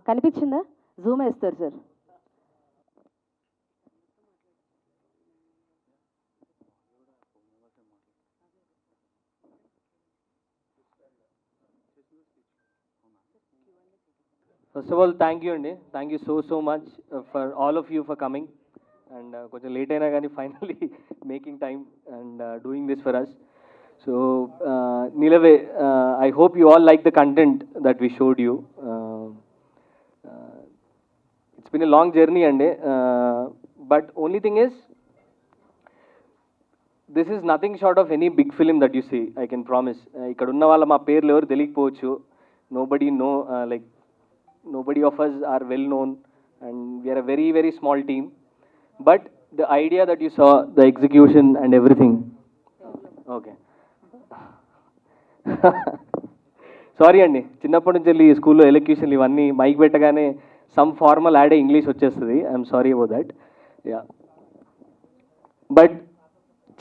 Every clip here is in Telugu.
కనిపించిందా? జూమ్ వేస్తారు sir. First of all, thank you, Andy. Thank you so much for all of you for coming. And కొంచెం లేట్ అయినా కానీ finally making time and doing this for us. So, Nilave, I hope you all like the content that we showed you. It's been a long journey, Andy. But only thing is, this is nothing short of any big film that you see, I can promise. ఇక్కడ ఉన్న వాళ్ళ మా పేర్లు ఎవరు తెలియకపోవచ్చు. Nobody know, like, nobody of us are well known, and we are a very, very small team. But the idea that you saw, the execution and everything. Okay. Sorry అండి, చిన్నప్పటి నుంచి వెళ్ళి స్కూల్లో ఎలక్యూషన్లు ఇవన్నీ మైక్ పెట్టగానే సమ్ ఫార్మల్ యాడే ఇంగ్లీష్ వచ్చేస్తుంది. I'm sorry about that. Yeah, but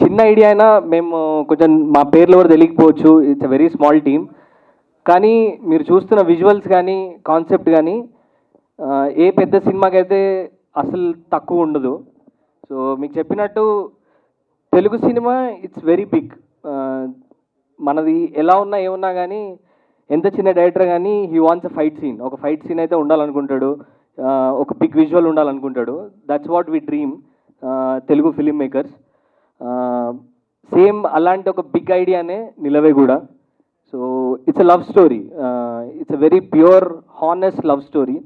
చిన్న ఐడియా అయినా మేము కొంచెం మా పేర్లు ఎవరు తెలియకపోవచ్చు. It's a very small team. కానీ మీరు చూస్తున్న విజువల్స్ కానీ కాన్సెప్ట్ కానీ ఏ పెద్ద సినిమాకైతే అసలు తక్కువ ఉండదు. సో మీకు చెప్పినట్టు Telugu cinema it's very big. మనది ఎలా ఉన్నా ఏమున్నా కానీ ఎంత చిన్న డైరెక్టర్ కానీ he wants a fight scene. ఒక ఫైట్ సీన్ అయితే ఉండాలనుకుంటాడు, ఒక బిగ్ విజువల్ ఉండాలనుకుంటాడు. That's what we dream Telugu film makers. Same అలాంటి ఒక బిగ్ ఐడియానే నిలవే కూడా. So it's a love story. It's a very pure honest love story.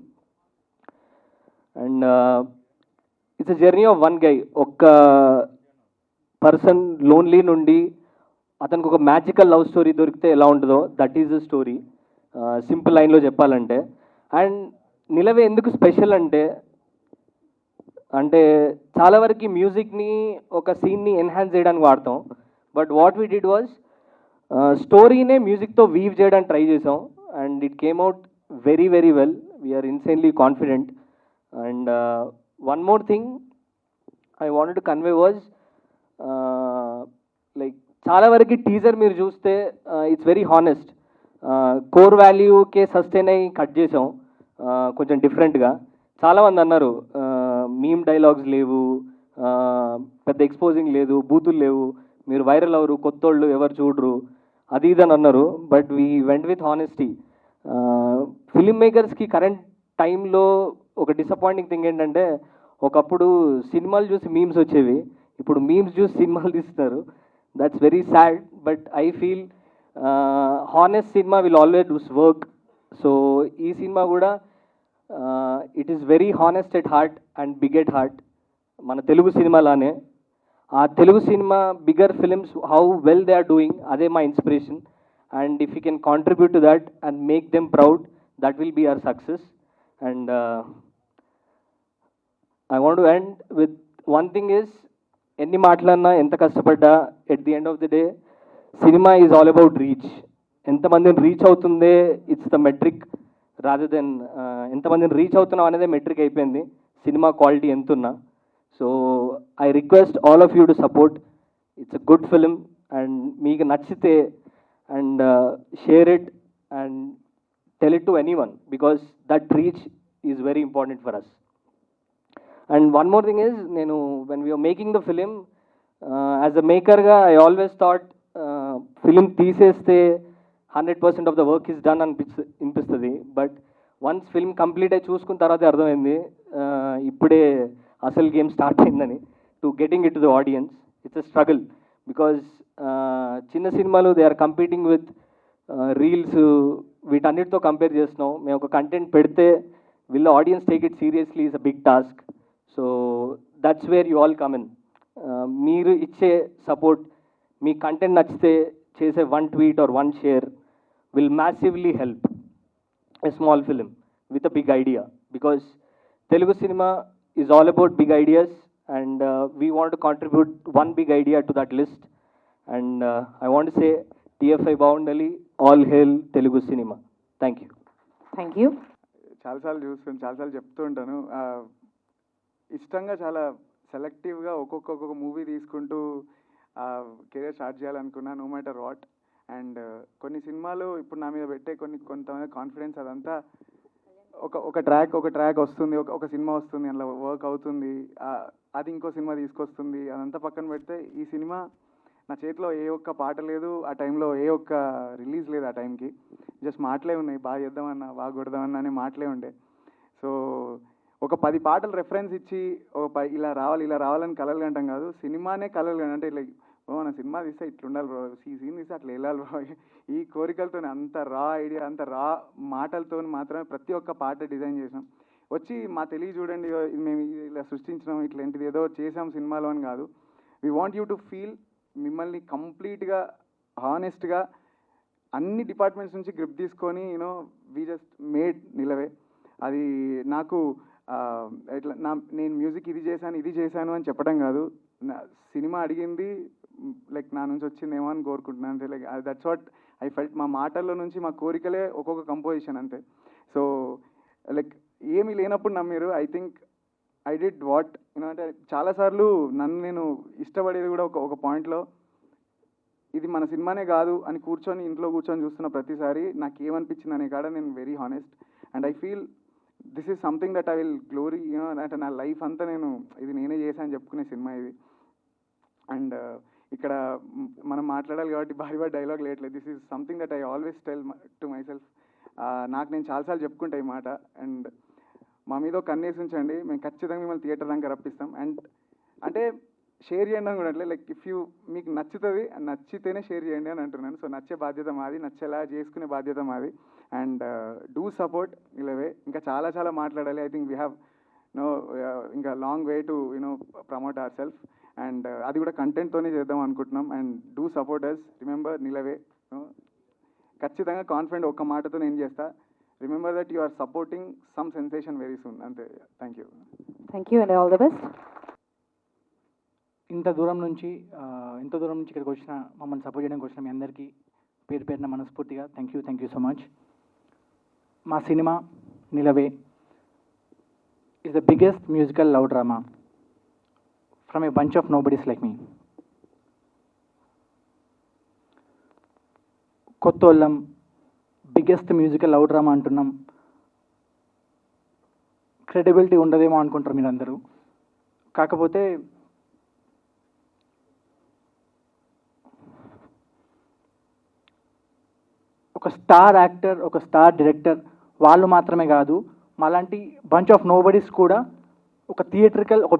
And it's a journey of one guy. ఒక్క పర్సన్ లోన్లీ నుండి అతనికి ఒక మ్యాజికల్ లవ్ స్టోరీ దొరికితే ఎలా ఉంటుందో that is the story, simple లైన్లో చెప్పాలంటే. అండ్ నిలవే ఎందుకు స్పెషల్ అంటే చాలా వరకు మ్యూజిక్ని ఒక సీన్ని ఎన్హాన్స్ చేయడానికి వాడతాం. But what we did was స్టోరీనే మ్యూజిక్తో వీవ్ చేయడానికి ట్రై చేసాం. And it came out very very well. We're insanely confident. And one more thing I wanted to convey was, like చాలా వరకు టీజర్ మీరు చూస్తే ఇట్స్ వెరీ హానెస్ట్. కోర్ వాల్యూకే సస్టైన్ అయ్యి కట్ చేసాం కొంచెం డిఫరెంట్గా. చాలామంది అన్నారు మీమ్ డైలాగ్స్ లేవు, పెద్ద ఎక్స్పోజింగ్ లేదు, బూతులు లేవు, మీరు వైరల్ అవరు, కొత్తోళ్ళు ఎవరు చూడరు, అది ఇది అని అన్నారు. But we went with honesty. Film మేకర్స్కి కరెంట్ టైంలో ఒక డిసప్పాయింటింగ్ థింగ్ ఏంటంటే, ఒకప్పుడు సినిమాలు చూసి మీమ్స్ వచ్చేవి, ఇప్పుడు మీమ్స్ చూసి సినిమాలు తీస్తున్నారు. That's very sad. But I feel honest cinema will always does work. So ఈ సినిమా కూడా it is very honest at heart and big at heart. మన తెలుగు సినిమాలానే ఆ Telugu cinema bigger films how well they are doing, అదే మా inspiration. And if you can contribute to that and make them proud, that will be our success. And I want to end with one thing is, ఎన్ని మాట్లాడినా ఎంత కష్టపడ్డా at the end of the day cinema is all about reach. ఎంతమందిని రీచ్ అవుతుందే it's the metric rather than ఎంతమందిని రీచ్ అవుతున్నాం అనేదే మెట్రిక్ అయిపోయింది సినిమా క్వాలిటీ ఎంతున్నా. So I request all of you to support. It's a good film. And మీకు నచ్చితే and share it and tell it to anyone, because that reach is very important for us. And one more thing is, నేను when we're making the film as a మేకర్గా ఐ ఆల్వేస్ థాట్ ఫిలిం తీసేస్తే 100% of the work is done అనిపిస్తుంది. బట్ వన్స్ ఫిల్మ్ కంప్లీట్ అయి చూసుకున్న తర్వాతే అర్థమైంది ఇప్పుడే అసలు గేమ్ స్టార్ట్ అయిందని. To getting it to the audience it's a struggle. Because చిన్న సినిమాలు they are competing with reels, వీటన్నిటితో కంపేర్ చేస్తున్నాం. మేము ఒక కంటెంట్ పెడితే will audience take it seriously is a big task. So that's where you all come in. మీరు ఇచ్చే సపోర్ట్, మీ కంటెంట్ నచ్చితే చేసే one tweet or one share will massively help a small film with a big idea, because Telugu cinema is all about big ideas, and we want to contribute one big idea to that list. And I want to say TFI Bavundali, all hail Telugu cinema. Thank you. Thank you. చాలాసార్లు చూస్తాను, చాలాసార్లు చెప్తూ ఉంటాను. ఇష్టంగా చాలా సెలెక్టివ్గా ఒక్కొక్క మూవీ తీసుకుంటూ కెరీర్ స్టార్ట్ చేయాలనుకున్నా, నో మ్యాటర్ వాట్. అండ్ కొన్ని సినిమాలు ఇప్పుడు నా మీద పెట్టే కొంతమంది కాన్ఫిడెన్స్ అదంతా ఒక ట్రాక్ వస్తుంది, ఒక సినిమా వస్తుంది, అందులో వర్క్ అవుతుంది, అది ఇంకో సినిమా తీసుకొస్తుంది, అదంతా పక్కన పెడితే ఈ సినిమా నా చేతిలో ఏ ఒక్క పాట లేదు, ఆ టైంలో ఏ ఒక్క రిలీజ్ లేదు. ఆ టైంకి జస్ట్ మాటలే ఉన్నాయి, బాగా చేద్దామన్నా బాగా కొడదామన్నా అనే మాటలే ఉండే. సో ఒక 10 పాటలు రెఫరెన్స్ ఇచ్చి ఇలా రావాలని కలలు కంటాం కాదు, సినిమానే కలలు కంటాం. అంటే లైక్ మన సినిమా తీస్తే ఇట్లుండాలి బ్రో, ఈ సీన్ తీస్తే అట్లా వెళ్ళాలి బ్రో, ఈ కోరికలతో అంత రా ఐడియా, అంత రా మాటలతో మాత్రమే ప్రతి ఒక్క పాట డిజైన్ చేసాం. వచ్చి మా తెలియ చూడండి ఇది మేము ఇలా సృష్టించినాం, ఇట్లాంటిది ఏదో చేసాం సినిమాలో అని కాదు. We want you to feel మిమ్మల్ని కంప్లీట్గా హానెస్ట్గా అన్ని డిపార్ట్మెంట్స్ నుంచి గ్రిప్ తీసుకొని యూనో వీ జస్ట్ మేడ్ నిలవే. అది నాకు ఇట్లా నేను మ్యూజిక్ ఇది చేశాను అని చెప్పడం కాదు, సినిమా అడిగింది లైక్ నా నుంచి వచ్చిందేమో అని కోరుకుంటున్నాను అంతే. Like that's what I felt. మా మాటల్లో నుంచి మా కోరికలే ఒక్కొక్క కంపోజిషన్ అంతే. సో లైక్ ఏమీ లేనప్పుడు నమ్మారు. I think I did what you know. అంటే చాలాసార్లు నన్ను నేను ఇష్టపడేది కూడా ఒక పాయింట్లో ఇది మన సినిమానే కాదు అని ఇంట్లో కూర్చొని చూస్తున్న ప్రతిసారి నాకు ఏమనిపించింది అనే కాడ నేను very honest. And I feel this is something that I will glory you know. అంటే నా లైఫ్ అంతా ఇది నేనే చేశాను చెప్పుకునే సినిమా ఇది. అండ్ ఇక్కడ మనం మాట్లాడాలి కాబట్టి భారీ డైలాగ్ లేట్లేదు. This is something that I always tell to myself. నాకు నేను చాలాసార్లు చెప్పుకుంటా ఈ మాట. అండ్ మా మీద ఒక కన్నేసి ఉంచండి, మేము ఖచ్చితంగా మిమ్మల్ని థియేటర్ దాకా రప్పిస్తాం. అండ్ అంటే షేర్ చేయండి అని కూడా అంటే లైక్ ఇఫ్ మీకు నచ్చితేనే షేర్ చేయండి అని అంటున్నాను. సో నచ్చే బాధ్యత మాది, నచ్చేలా చేసుకునే బాధ్యత మాది. And do support Nilave. ఇంకా చాలా మాట్లాడాలి. ఐ థింక్ వీ హ్యావ్ ఇంకా long way to promote our self. And అది కూడా కంటెంట్తోనే చేద్దాం అనుకుంటున్నాం. And do support us. Remember Nilave. ఖచ్చితంగా కాన్ఫిడెంట్ ఒక్క మాటతో నేను చేస్తా. Remember that you are supporting some sensation very soon. అంతే. Thank you. Thank you and all the best. ఇంత దూరం నుంచి ఇక్కడికి వచ్చిన, మమ్మల్ని సపోర్ట్ చేయడానికి వచ్చిన మీ అందరికీ పేరున మనస్ఫూర్తిగా థ్యాంక్ యూ సో మచ్. మా cinema నిలవే is the biggest musical love drama from a bunch of nobodies like me. కొత్తోళ్ళం బిగ్గెస్ట్ మ్యూజికల్ లవ్ డ్రామా అంటున్నాం, క్రెడిబిలిటీ ఉండదేమో అనుకుంటారు మీరందరూ. కాకపోతే ఒక స్టార్ యాక్టర్, ఒక స్టార్ డైరెక్టర్ వాళ్ళు మాత్రమే కాదు, మాలాంటి బంచ్ ఆఫ్ నోబడీస్ కూడా ఒక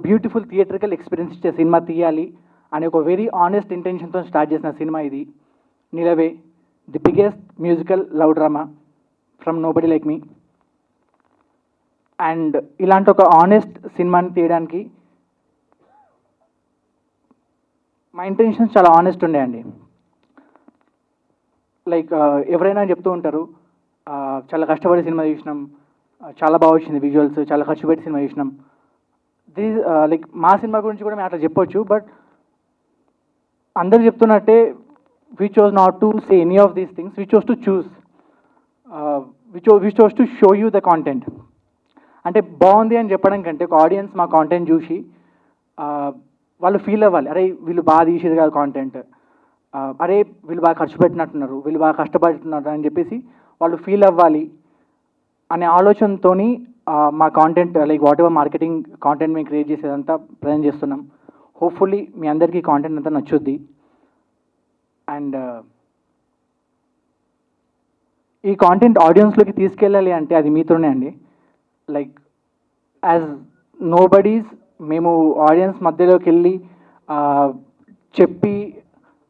బ్యూటిఫుల్ థియేట్రికల్ ఎక్స్పీరియన్స్ ఇచ్చే సినిమా తీయాలి అనే ఒక వెరీ ఆనెస్ట్ ఇంటెన్షన్తో స్టార్ట్ చేసిన సినిమా ఇది Nilave. The biggest musical love drama from nobody like me. And ఇలాంటి ఒక ఆనెస్ట్ సినిమాని తీయడానికి మా ఇంటెన్షన్స్ చాలా ఆనెస్ట్ ఉండేయండి. లైక్ ఎవరైనా చెప్తూ ఉంటారు చాలా కష్టపడి సినిమా చూసినాం, చాలా బాగా వచ్చింది విజువల్స్, చాలా ఖర్చు పెట్టి సినిమా చూసినాం. లైక్ మా సినిమా గురించి కూడా మేము అట్లా చెప్పొచ్చు. బట్ అందరు చెప్తున్నట్టే we chose not to say any of these things. We chose to choose. We chose to show you the content. అంటే బాగుంది అని చెప్పడం కంటే ఒక ఆడియన్స్ మా కాంటెంట్ చూసి వాళ్ళు ఫీల్ అవ్వాలి, అరే వీళ్ళు బాగా తీసేది కాదు కాంటెంట్, అరే వీళ్ళు బాగా ఖర్చు పెట్టినట్టున్నారు, వీళ్ళు బాగా కష్టపడుతున్నారు అని చెప్పేసి వాళ్ళు ఫీల్ అవ్వాలి అనే ఆలోచనతో మా content like what ever marketing content మేము క్రియేట్ చేసేదంతా ప్రజెంట్ చేస్తున్నాం. హోప్ఫుల్లీ మీ అందరికీ కాంటెంట్ అంతా నచ్చుద్ది. అండ్ ఈ కాంటెంట్ ఆడియన్స్లోకి తీసుకెళ్ళాలి అంటే అది మీతోనే అండి. లైక్ యాజ్ నోబడీస్ మేము ఆడియన్స్ మధ్యలోకి వెళ్ళి చెప్పి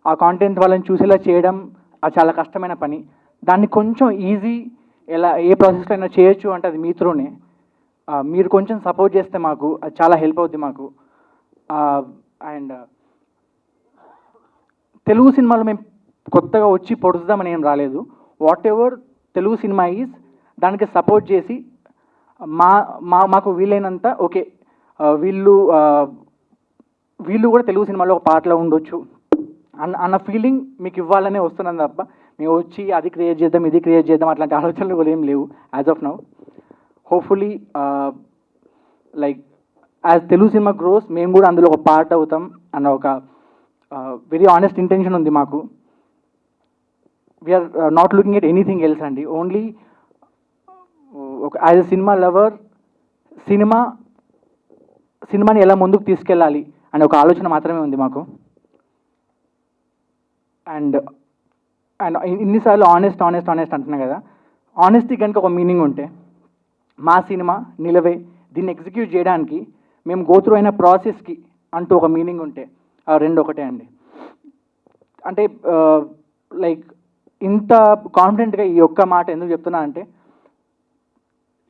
ఆ కాంటెంట్ వాళ్ళని చూసేలా చేయడం అది చాలా కష్టమైన పని. దాన్ని కొంచెం ఈజీ ఎలా ఏ ప్రాసెస్లో అయినా చేయొచ్చు అంటే అది మీతోనే. మీరు కొంచెం సపోర్ట్ చేస్తే మాకు అది చాలా హెల్ప్ అవుద్ది మాకు. అండ్ తెలుగు సినిమాలో మేము కొత్తగా వచ్చి పొడుద్దామని ఏం రాలేదు. What ever Telugu cinema is దానికి సపోర్ట్ చేసి మాకు వీలైనంత ఓకే వీళ్ళు కూడా తెలుగు సినిమాలో ఒక పాటలో ఉండొచ్చు అన్న ఫీలింగ్ మీకు ఇవ్వాలనే వస్తున్నాను తప్ప మేము వచ్చి అది క్రియేట్ చేద్దాం ఇది క్రియేట్ చేద్దాం అట్లాంటి ఆలోచనలు కూడా ఏం లేవు as of now. Hopefully like as Telugu cinema gross మేము కూడా అందులో ఒక పార్ట్ అవుతాం అన్న ఒక వెరీ ఆనెస్ట్ ఇంటెన్షన్ ఉంది మాకు. We are not looking at anything else అండి. ఓన్లీ ఒక యాజ్ ఎ సినిమా లవర్ సినిమాని ఎలా ముందుకు తీసుకెళ్ళాలి అనే ఒక ఆలోచన మాత్రమే ఉంది మాకు. అండ్ అండ్ ఇన్నిసార్లు ఆనెస్ట్ అంటున్నా కదా, ఆనెస్టీ కనుక ఒక మీనింగ్ ఉంటే మా సినిమా నిలవే దీన్ని ఎగ్జిక్యూట్ చేయడానికి మేము గోత్రు అయిన ప్రాసెస్కి అంటూ ఒక మీనింగ్ ఉంటే ఆ రెండు ఒకటే అండి. అంటే లైక్ ఇంత కాన్ఫిడెంట్గా ఈ ఒక్క మాట ఎందుకు చెప్తున్నా అంటే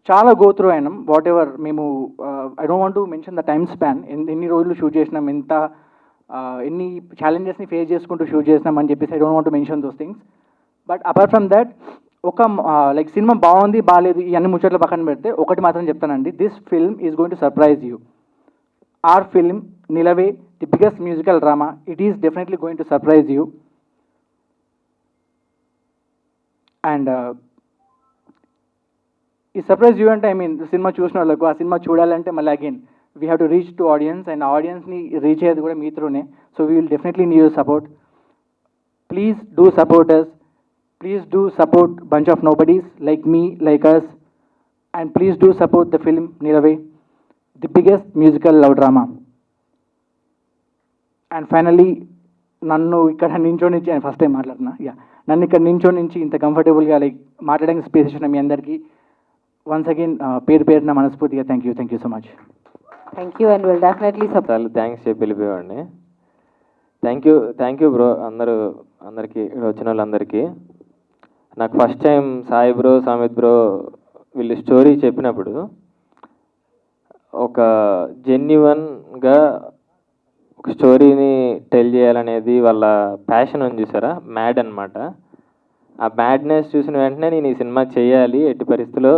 చాలా గోత్రు అయినాం. వాట్ ఎవర్ మేము I don't want to mention the time span, ఎన్ని రోజులు షూట్ చేసినాం, ఎన్ని ఛాలెంజెస్ని ఫేస్ చేసుకుంటూ షూట్ చేసినాం అని చెప్పేసి I don't want to mention those things. But apart from that ఒక లైక్ సినిమా బాగుంది బాగాలేదు ఈ అన్ని ముచ్చట్లు పక్కన పెడితే ఒకటి మాత్రం చెప్తానండి, this film is going to surprise you. Our film Nilave, the biggest musical drama, it is definitely going to surprise you. And ఈ సర్ప్రైజ్ యూ అంటే ఐ మీన్ సినిమా చూసిన వాళ్ళకు ఆ సినిమా చూడాలంటే మళ్ళీ again we have to reach to audience, and ఆడియన్స్ని రీచ్ అయ్యేది కూడా మీ త్రూనే. So we will definitely need your support. Please do support us. Please do support bunch of nobodies like me, like us, and please do support the film Nilave, the biggest musical love drama. And finally, నన్ను ఇక్కడ నించోనించి ఫస్ట్ టైం మాట్లాడుతున్నా, నన్ను ఇక్కడ నించోనించి ఇంత కంఫర్టబుల్గా లైక్ మాట్లాడడానికి స్పేస్ ఇచ్చిన మీ అందరికీ వన్స్ అగైన్ పేరున మనస్ఫూర్తిగా thank you so much. Thank you, and we'll definitely support. చాలా థ్యాంక్స్ చెప్పి వెళ్ళిపోయేవాడిని. థ్యాంక్ యూ బ్రో అందరికీ ఇక్కడ వచ్చిన వాళ్ళందరికీ. నాకు first time Sai bro, Samith bro వీళ్ళు స్టోరీ చెప్పినప్పుడు ఒక జెన్యున్గా ఒక స్టోరీని టెల్ చేయాలనేది వాళ్ళ ప్యాషన్ అని చూసారా, మ్యాడ్ అనమాట. ఆ మ్యాడ్నెస్ చూసిన వెంటనే నేను ఈ సినిమా చేయాలి ఎట్టి పరిస్థితిలో.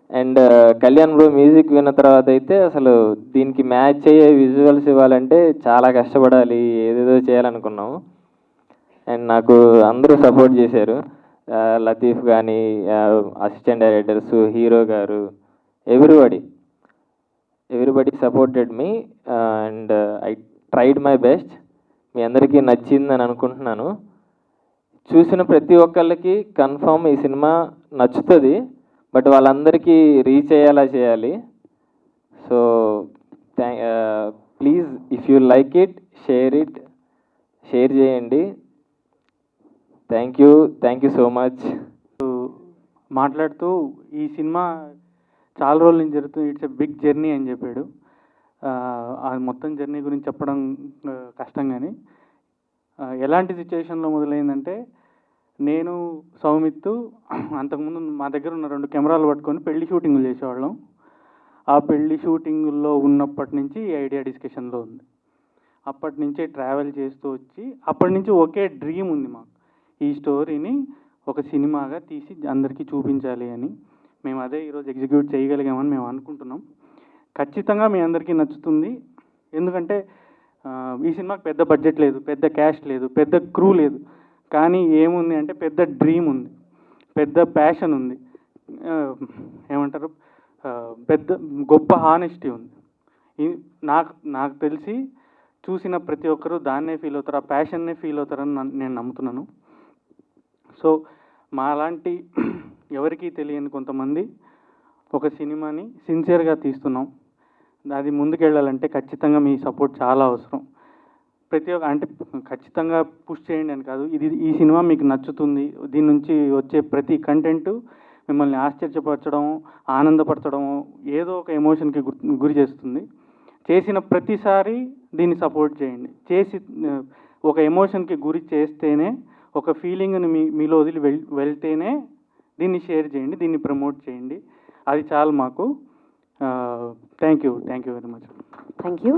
అండ్ కళ్యాణ్ బ్రో మ్యూజిక్ విన్న తర్వాత అయితే అసలు దీనికి మ్యాచ్ అయ్యే విజువల్స్ ఇవ్వాలంటే చాలా కష్టపడాలి, ఏదేదో చేయాలనుకున్నాము. అండ్ నాకు అందరూ సపోర్ట్ చేశారు, లతీఫ్ కానీ, అసిస్టెంట్ డైరెక్టర్స్, హీరో గారు, everybody supported me. And I tried my best. మీ అందరికీ నచ్చిందని అనుకుంటున్నాను. చూసిన ప్రతి ఒక్కళ్ళకి కన్ఫర్మ్ ఈ సినిమా నచ్చుతుంది, బట్ వాళ్ళందరికీ రీచ్ అయ్యేలా చేయాలి. So please if you like it share చేయండి. Thank you so much. మాట్లాడుతూ ఈ సినిమా చాలా రోజుల నుంచి జరుగుతుంది, ఇట్స్ ఎ బిగ్ జర్నీ అని చెప్పాడు. ఆ మొత్తం జర్నీ గురించి చెప్పడం కష్టం, కానీ ఎలాంటి సిచ్యువేషన్లో మొదలైందంటే నేను సౌమిత్తు అంతకుముందు మా దగ్గర ఉన్న 2 కెమెరాలు పట్టుకొని పెళ్లి షూటింగులు చేసేవాళ్ళం. ఆ పెళ్లి షూటింగుల్లో ఉన్నప్పటి నుంచి ఈ ఐడియా డిస్కషన్లో ఉంది. అప్పటి నుంచే ట్రావెల్ చేస్తూ వచ్చి అప్పటి నుంచి ఒకే డ్రీమ్ ఉంది మాకు, ఈ స్టోరీని ఒక సినిమాగా తీసి అందరికీ చూపించాలి అని. మేము అదే ఈరోజు ఎగ్జిక్యూట్ చేయగలిగామని మేము అనుకుంటున్నాం. ఖచ్చితంగా మీ అందరికీ నచ్చుతుంది. ఎందుకంటే ఈ సినిమాకి పెద్ద బడ్జెట్ లేదు, పెద్ద క్యాష్ లేదు, పెద్ద క్రూ లేదు, కానీ ఏముంది అంటే పెద్ద డ్రీమ్ ఉంది, పెద్ద ప్యాషన్ ఉంది, ఏమంటారు పెద్ద గొప్ప హానెస్టీ ఉంది. నాకు తెలిసి చూసిన ప్రతి ఒక్కరూ దాన్నే ఫీల్ అవుతారు, ఆ ప్యాషన్నే ఫీల్ అవుతారని నేను నమ్ముతున్నాను. సో మాలాంటి ఎవరికీ తెలియని కొంతమంది ఒక సినిమాని సిన్సియర్గా తీస్తున్నాం. అది ముందుకెళ్ళాలంటే ఖచ్చితంగా మీ సపోర్ట్ చాలా అవసరం. ప్రతి ఒక్క అంటే ఖచ్చితంగా పుష్ చేయండి అని కాదు, ఈ సినిమా మీకు నచ్చుతుంది, దీని నుంచి వచ్చే ప్రతి కంటెంట్ మిమ్మల్ని ఆశ్చర్యపరచడం, ఆనందపరచడం, ఏదో ఒక ఎమోషన్కి గురి చేస్తుంది. చేసిన ప్రతిసారి దీన్ని సపోర్ట్ చేయండి. ఒక ఎమోషన్కి గురి చేస్తేనే, ఒక ఫీలింగ్ని మీలో వదిలి వెళ్తేనే దీన్ని షేర్ చేయండి, దీన్ని ప్రమోట్ చేయండి. అది చాలు మాకు. Thank you very much. Thank you.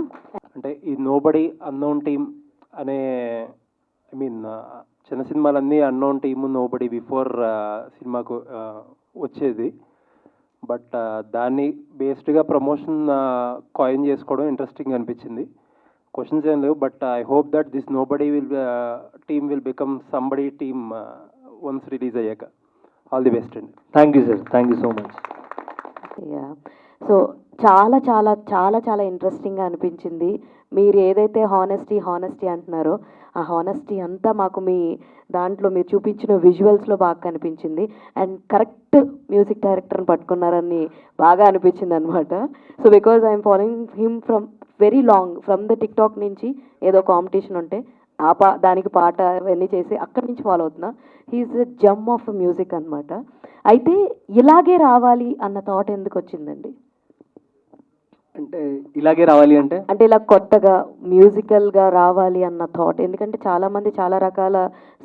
అంటే ఈ నోబడీ అన్నోన్ టీమ్ అనే చిన్న సినిమాలన్నీ అన్నోన్ టీమ్ నోబడీ బిఫోర్ సినిమాకు వచ్చేది. బట్ దాన్ని బేస్డ్గా ప్రమోషన్ కాయిన్ చేసుకోవడం ఇంట్రెస్టింగ్ అనిపించింది. క్వశ్చన్స్ ఏం లేవు, but I hope that this nobody team will become somebody team once release అయ్యాక. ఆల్ ది బెస్ట్ అండి. Thank you sir, thank you so much. Yeah. So చాలా చాలా చాలా చాలా ఇంట్రెస్టింగ్గా అనిపించింది. మీరు ఏదైతే హానెస్టీ అంటున్నారో ఆ హానెస్టీ అంతా మాకు మీ దాంట్లో మీరు చూపించిన విజువల్స్లో బాగా కనిపించింది. అండ్ కరెక్ట్ మ్యూజిక్ డైరెక్టర్ని పట్టుకున్నారని బాగా అనిపించింది అనమాట. So because I'm following him from very long, from the TikTok నుంచి ఏదో కాంపిటీషన్ ఉంటే దానికి పాట అవన్నీ చేసి అక్కడి నుంచి ఫాలో అవుతున్నా. He's the gem of music అనమాట. అయితే ఇలాగే రావాలి అన్న థాట్ ఎందుకు వచ్చిందండి? అంటే ఇలాగే రావాలి అంటే అంటే ఇలా కొత్తగా మ్యూజికల్గా రావాలి అన్న థాట్, ఎందుకంటే చాలామంది చాలా రకాల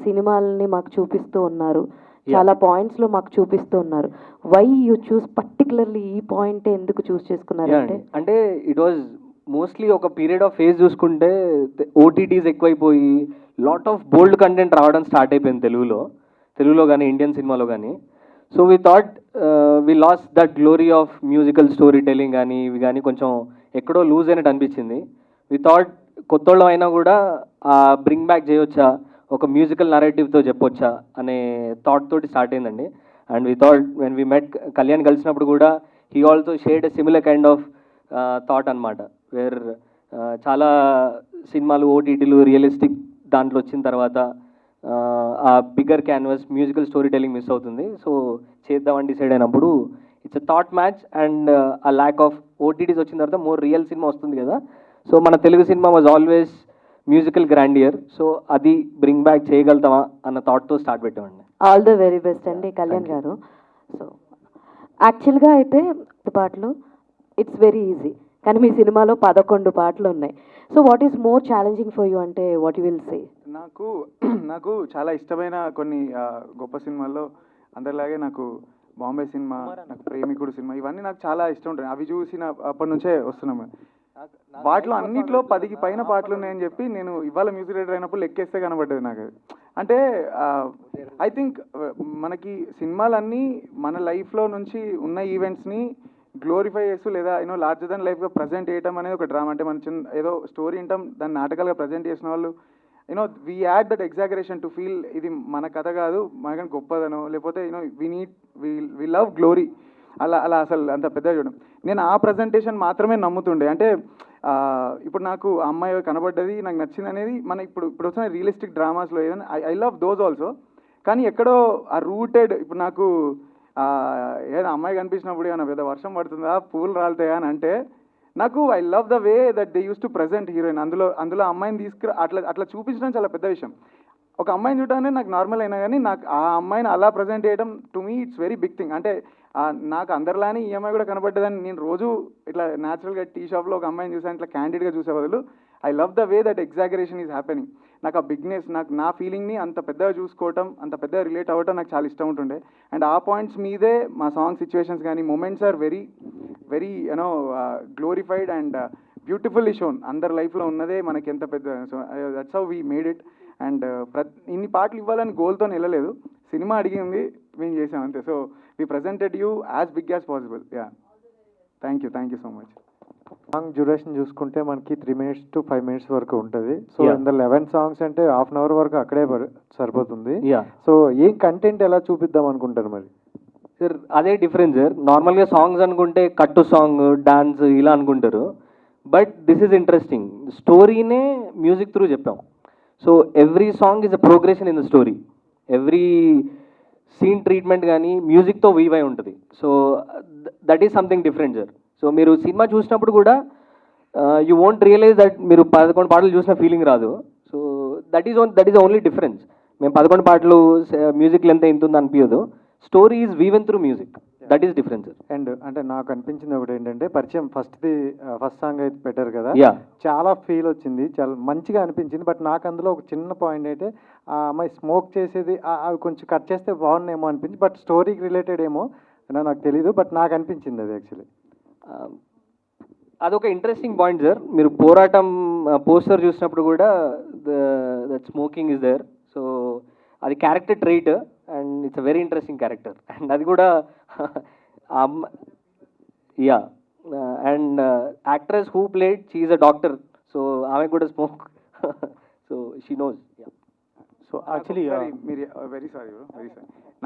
సినిమాలని మాకు చూపిస్తూ ఉన్నారు, చాలా పాయింట్స్లో మాకు చూపిస్తూ ఉన్నారు. వై యూ చూస్ పర్టికులర్లీ ఈ పాయింట్ ఎందుకు చూస్ చేసుకున్నారు? అంటే ఇట్ వాజ్ మోస్ట్లీ ఒక పీరియడ్ ఆఫ్ ఫేజ్ చూసుకుంటే ఓటీటీస్ ఎక్కువైపోయి లాట్ ఆఫ్ బోల్డ్ కంటెంట్ రావడం స్టార్ట్ అయిపోయింది తెలుగులో కానీ ఇండియన్ సినిమాలో కానీ. So we thought we lost that glory of musical story telling కానీ ఇవి కానీ కొంచెం ఎక్కడో లూజ్ అయినట్టు అనిపించింది. వీ థాట్ కొత్తోళ్ళం అయినా కూడా బ్రింగ్ బ్యాక్ చేయొచ్చా, ఒక మ్యూజికల్ నరేటివ్తో చెప్పొచ్చా అనే థాట్ తోటి స్టార్ట్ అయిందండి. And we thought when we met Kalyan కలిసినప్పుడు కూడా he also shared a similar kind of thought అనమాట. వేర్ చాలా సినిమాలు ఓటీటీలు రియలిస్టిక్ దాంట్లో వచ్చిన తర్వాత ఆ bigger canvas musical story telling miss అవుతుంది. సో చేద్దామని డిసైడ్ అయినప్పుడు it's a thought match. And ఆ ల్యాక్ ఆఫ్ ఓటీటీస్ వచ్చిన తర్వాత మోర్ రియల్ సినిమా వస్తుంది కదా. సో మన Telugu cinema was always musical grandeur. So అది బ్రింగ్ బ్యాక్ చేయగలుగుతామా అన్న థాట్తో స్టార్ట్ పెట్టామండి. ఆల్ ద వెరీ బెస్ట్ అండి కళ్యాణ్ గారు. సో యాక్చువల్గా అయితే పాటలు ఇట్స్ వెరీ ఈజీ, కానీ మీ సినిమాలో 11 పాటలు ఉన్నాయి. So what is more challenging for you అంటే వాట్ యూ విల్ సే? నాకు చాలా ఇష్టమైన కొన్ని గొప్ప సినిమాల్లో అందరిలాగే నాకు బాంబే సినిమా, నాకు ప్రేమికుడు సినిమా, ఇవన్నీ నాకు చాలా ఇష్టం ఉంటాయి. అవి చూసిన అప్పటి నుంచే వస్తున్నాము. వాటిలో అన్నిట్లో 10కి పైన పాటలు ఉన్నాయని చెప్పి నేను ఇవాళ మ్యూజిక్ డైరెక్టర్ అయినప్పుడు లెక్కేస్తే కనబడ్డది నాకు. అంటే ఐ థింక్ మనకి సినిమాలన్నీ మన లైఫ్లో నుంచి ఉన్న ఈవెంట్స్ని గ్లోరిఫై చేస్తూ లేదా లార్జర్ దాన్ లైఫ్గా ప్రజెంట్ చేయడం అనేది ఒక డ్రామా. అంటే మన చిన్న ఏదో స్టోరీ వింటాం, దాన్ని నాటకాలుగా ప్రజెంట్ చేసిన వాళ్ళు we add that exaggeration to feel ఇది మన కథ కాదు, మనకని గొప్పదనో, లేకపోతే వీ లవ్ గ్లోరీ, అలా అసలు అంత పెద్దగా చూడడం. నేను ఆ ప్రజెంటేషన్ మాత్రమే నమ్ముతుండే. అంటే ఇప్పుడు నాకు ఆ అమ్మాయి కనబడ్డది, నాకు నచ్చింది అనేది మన ఇప్పుడు వచ్చిన రియలిస్టిక్ డ్రామాస్లో ఏదైనా ఐ లవ్ దోస్ ఆల్సో. కానీ ఎక్కడో ఆ రూటెడ్ ఇప్పుడు నాకు ఏదైనా అమ్మాయి కనిపించినప్పుడు ఏమైనా పెద్ద వర్షం పడుతుందా, పూలు రాలుతాయా అని అంటే నాకు I love the way that they use to present heroine. అందులో అమ్మాయిని అట్లా చూపించడం చాలా పెద్ద విషయం. ఒక అమ్మాయిని చూడగానే నాకు నార్మల్ అయినా కానీ నాకు ఆ అమ్మాయిని అలా ప్రజెంట్ చేయడం to me it's very big thing. అంటే నాకు అందరిలానే ఈ అమ్మాయి కూడా కనబడ్డదని నేను రోజు ఇట్లా న్యాచురల్గా టీ షాప్లో ఒక అమ్మాయిని చూసాను, ఇట్లా క్యాండిడ్గా చూసే బదులు I love the way that exaggeration is happening. నాకు ఆ బిగ్నెస్, నాకు నా ఫీలింగ్ని అంత పెద్దగా చూసుకోవటం, అంత పెద్దగా రిలేట్ అవ్వటం నాకు చాలా ఇష్టం ఉంటుండే. అండ్ ఆ పాయింట్స్ మీదే మా సాంగ్ సిచ్యువేషన్స్ కానీ moments are very very glorified and beautifully shown. అందరి లైఫ్లో ఉన్నదే మనకి ఎంత పెద్ద. So that's how we made it. And ఇన్ని పాటలు ఇవ్వాలని గోల్తో వెళ్ళలేదు, సినిమా అడిగింది మేము చేసాం అంతే. So we presented you as big as possible. Yeah, thank you so much. Song duration చూసుకుంటే మనకి 3 minutes to 5 minutes వరకు ఉంటుంది. సో ఇందులో 11 songs అంటే హాఫ్ అన్ అవర్ వరకు అక్కడే సరిపోతుంది. సో ఏం కంటెంట్ ఎలా చూపిద్దాం అనుకుంటారు మరి? సార్ అదే డిఫరెన్స్ సార్. నార్మల్గా సాంగ్స్ అనుకుంటే కట్టు సాంగ్, డాన్స్ ఇలా అనుకుంటారు. But this is interesting. స్టోరీనే మ్యూజిక్ త్రూ చెప్పాం. So every song is a progression in the story. Every scene treatment కానీ మ్యూజిక్తో వీవ్ అయి ఉంటుంది. So that is something different sir. So మీరు సినిమా చూసినప్పుడు కూడా యూ వోంట్ రియలైజ్ దట్ మీరు 11 పాటలు చూసిన ఫీలింగ్ రాదు. So that is only difference. మేము 11 పాటలు మ్యూజిక్ లెంత్ ఎంత ఉంది అనిపించదు. Story is woven through music. That is difference. And అంటే నాకు అనిపించింది ఒకటి ఏంటంటే పరిచయం ఫస్ట్ సాంగ్ అయితే పెట్టారు కదా, Yeah. చాలా ఫీల్ వచ్చింది, చాలా మంచిగా అనిపించింది. బట్ నాకు అందులో ఒక చిన్న పాయింట్ అయితే ఆ అమ్మాయి స్మోక్ చేసేది అవి కొంచెం కట్ చేస్తే బాగున్నాయేమో అనిపించింది. బట్ స్టోరీకి రిలేటెడ్ ఏమో నాకు తెలీదు, బట్ నాకు అనిపించింది అది యాక్చువల్లీ. అదొక ఇంట్రెస్టింగ్ పాయింట్ సార్. మీరు పోరాటం పోస్టర్ చూసినప్పుడు కూడా that smoking is there. So అది character trait and it's a very interesting character. And అది కూడా yeah. And actress who played she is a doctor. So ఆమె కూడా smoke. So she knows. So actually మీరు వెరీ సారీ.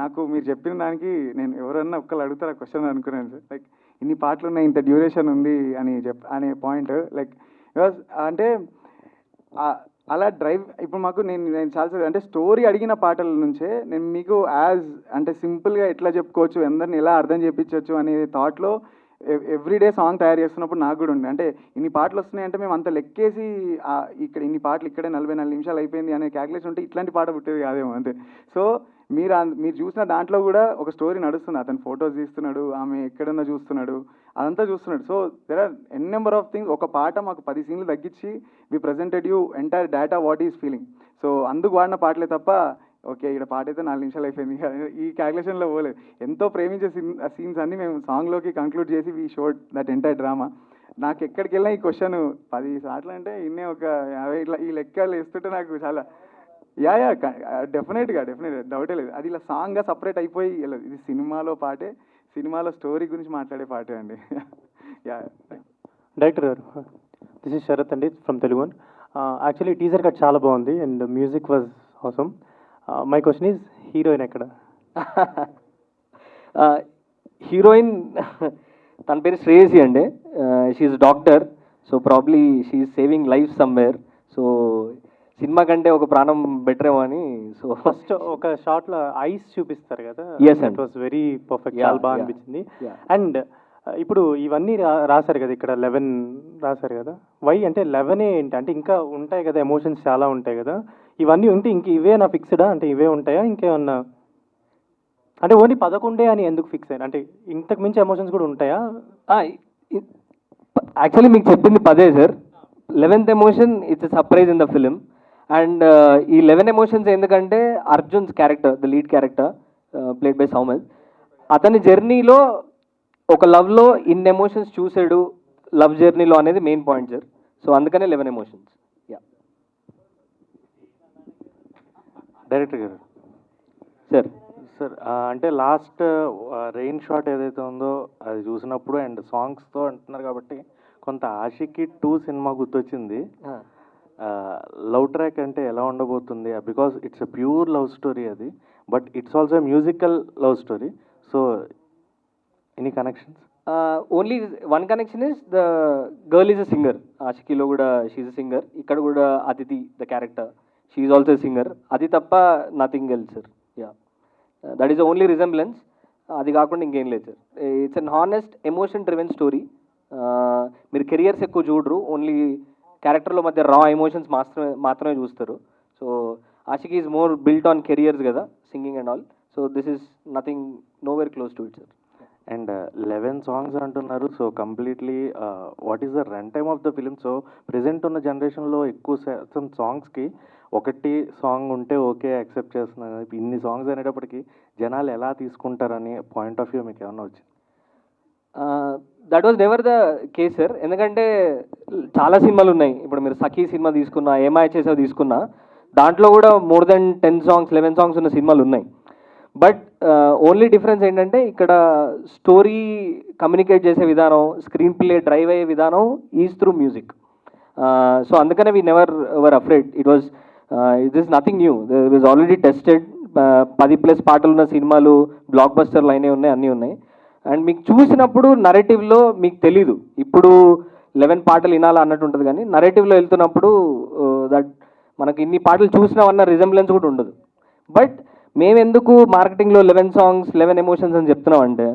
నాకు మీరు చెప్పిన దానికి నేను ఎవరన్నా ఒక్కళ్ళు అడుగుతారు ఆ క్వశ్చన్ అనుకున్నాను సార్. లైక్ ఇన్ని పాటలు ఉన్నాయి, ఇంత డ్యూరేషన్ ఉంది అని అనే పాయింట్ లైక్ అంటే అలా డ్రైవ్ ఇప్పుడు మాకు నేను చాలా అంటే స్టోరీ అడిగిన పాటల నుంచే నేను మీకు యాజ్ అంటే సింపుల్గా ఎట్లా చెప్పుకోవచ్చు, అందరిని ఎలా అర్థం చేయించవచ్చు అనే థాట్లో ఎవ్రీడే సాంగ్ తయారు చేస్తున్నప్పుడు నాకు కూడా ఉంది. అంటే ఇన్ని పాటలు వస్తున్నాయంటే మేము అంత లెక్కేసి ఇక్కడ ఇన్ని పాటలు ఇక్కడే 44 నిమిషాలు అయిపోయింది అనే క్యాలిక్యులేషన్ ఉంటే ఇట్లాంటి పాట పుట్టేది కాదేమో అంతే. సో మీరు చూసిన దాంట్లో కూడా ఒక స్టోరీ నడుస్తుంది. అతను ఫొటోస్ తీస్తున్నాడు, ఆమె ఎక్కడన్నా చూస్తున్నాడు, అదంతా చూస్తున్నాడు. So there are N number of things. ఒక పాట మాకు 10 సీన్లు తగ్గించి we presented you entire data what is feeling. So అందుకు వాడిన పాటలే తప్ప ఓకే ఇక్కడ పాట అయితే 4 నిమిషాలు అయిపోయింది ఈ క్యాలిక్యులేషన్లో పోలేదు. ఎంతో ప్రేమించే సీన్స్ అన్ని మేము సాంగ్లోకి కంక్లూడ్ చేసి we showed that entire drama. నాకు ఎక్కడికి వెళ్ళినా ఈ క్వశ్చన్ 10 సార్లు అంటే ఇన్నే ఒక 50 ఇట్లా ఈ లెక్కలు వేస్తుంటే నాకు చాలా యా డెఫినెట్గా డౌటే లేదు. అది ఇలా సాంగ్గా సపరేట్ అయిపోయి వెళ్ళదు. ఇది సినిమాలో పాటే, సినిమాలో స్టోరీ గురించి మాట్లాడే పాటే అండి. యా డైరెక్టర్ గారు, దిస్ ఇస్ శరత్ అండి from Telugu one. Actually teaser cut చాలా బాగుంది and music was awesome. My question is heroine ఎక్కడ? హీరోయిన్ తన పేరు శ్రేయసి అండి. She's doctor. So probably she's saving life somewhere. So cinema కంటే ఒక ప్రాణం బెటర్ ఏమో అని. సో ఫస్ట్ ఒక షార్ట్లో ఐస్ చూపిస్తారు కదా, Yes, it was very perfect, Yeah, చాలా బాగా yeah, అనిపించింది. yeah. అండ్ ఇప్పుడు ఇవన్నీ రాశారు కదా, ఇక్కడ 11 రాశారు కదా, వై అంటే 11 ఏంటి అంటే ఇంకా ఉంటాయి కదా, ఎమోషన్స్ చాలా ఉంటాయి కదా, ఇవన్నీ ఉంటే ఇంక ఇవే నా ఫిక్స్డా అంటే ఇవే ఉంటాయా ఇంకేమన్నా అంటే ఓన్లీ 11 అని ఎందుకు ఫిక్స్ అయ్యాను అంటే ఇంతకు మించి ఎమోషన్స్ కూడా ఉంటాయా? యాక్చువల్లీ మీకు చెప్పింది 10 sir. 11th emotion it's surprise in the film. And ఈ 11 ఎమోషన్స్ ఎందుకంటే Arjun's character, the lead character played by Souman, అతని జర్నీలో ఒక లవ్లో ఇన్ని ఎమోషన్స్ చూసాడు లవ్ జర్నీలో అనేది మెయిన్ పాయింట్ సార్. సో అందుకనే 11 ఎమోషన్స్. యా డైరెక్టర్ గారు సార్. సార్ అంటే లాస్ట్ రెయిన్ షాట్ ఏదైతే ఉందో అది చూసినప్పుడు అండ్ సాంగ్స్తో అంటున్నారు కాబట్టి కొంత ఆషికి 2 సినిమా గుర్తొచ్చింది. లవ్ ట్రాక్ అంటే ఎలా ఉండబోతుంది? Because it's a pure love story అది, but it's also musical love story. So any connections? Only one connection is the girl is a singer. ఆషికీలో కూడా షీఈ్ అ సింగర్. ఇక్కడ కూడా Aditi the character, she's also singer. అది తప్ప nothing else sir. Yeah that is the only resemblance. అది కాకుండా ఇంకేం లేదు sir. It's an honest emotion driven story. మీరు కెరియర్స్ ఎక్కువ చూడరు, ఓన్లీ క్యారెక్టర్లో మధ్య రా ఎమోషన్స్ మాత్రమే చూస్తారు. So Aashiqui is more built on careers కదా, singing and all. So this is nothing, nowhere close to it sir. And 11 songs అంటున్నారు. So completely what is the run time of the film? So present ఉన్న జనరేషన్లో ఎక్కువ శాతం సాంగ్స్కి ఒకటి సాంగ్ ఉంటే ఓకే యాక్సెప్ట్ చేస్తున్నాను. ఇన్ని సాంగ్స్ అనేటప్పటికి జనాలు ఎలా తీసుకుంటారని పాయింట్ ఆఫ్ వ్యూ మీకు ఏమన్నా వచ్చింది? That was never the case sir. ఎందుకంటే చాలా సినిమాలు ఉన్నాయి. ఇప్పుడు మీరు సఖీ సినిమా తీసుకున్నా, ఏమాయ చేసావు తీసుకున్నా, దాంట్లో కూడా మోర్ దెన్ 10 సాంగ్స్ 11 సాంగ్స్ ఉన్న సినిమాలు ఉన్నాయి. బట్ ఓన్లీ డిఫరెన్స్ ఏంటంటే ఇక్కడ స్టోరీ కమ్యూనికేట్ చేసే విధానం, స్క్రీన్ ప్లే డ్రైవ్ అయ్యే విధానం ఈజ్ త్రూ మ్యూజిక్. సో అందుకనే we never ever afraid. It is nothing new. It is already tested. 10+ పాటలు ఉన్న సినిమాలు బ్లాక్ బస్టర్లు అయినే ఉన్నాయి, అన్నీ ఉన్నాయి. అండ్ మీకు చూసినప్పుడు నరేటివ్లో మీకు తెలీదు ఇప్పుడు 11 పాటలు వినాలా అన్నట్టు ఉంటుంది, కానీ నరేటివ్లో వెళ్తున్నప్పుడు దట్ మనకి ఇన్ని పాటలు చూసినామన్న రిజెంబ్లెన్స్ కూడా ఉండదు. బట్ మేమెందుకు మార్కెటింగ్లో 11 సాంగ్స్ 11 ఎమోషన్స్ అని చెప్తున్నాం అంటే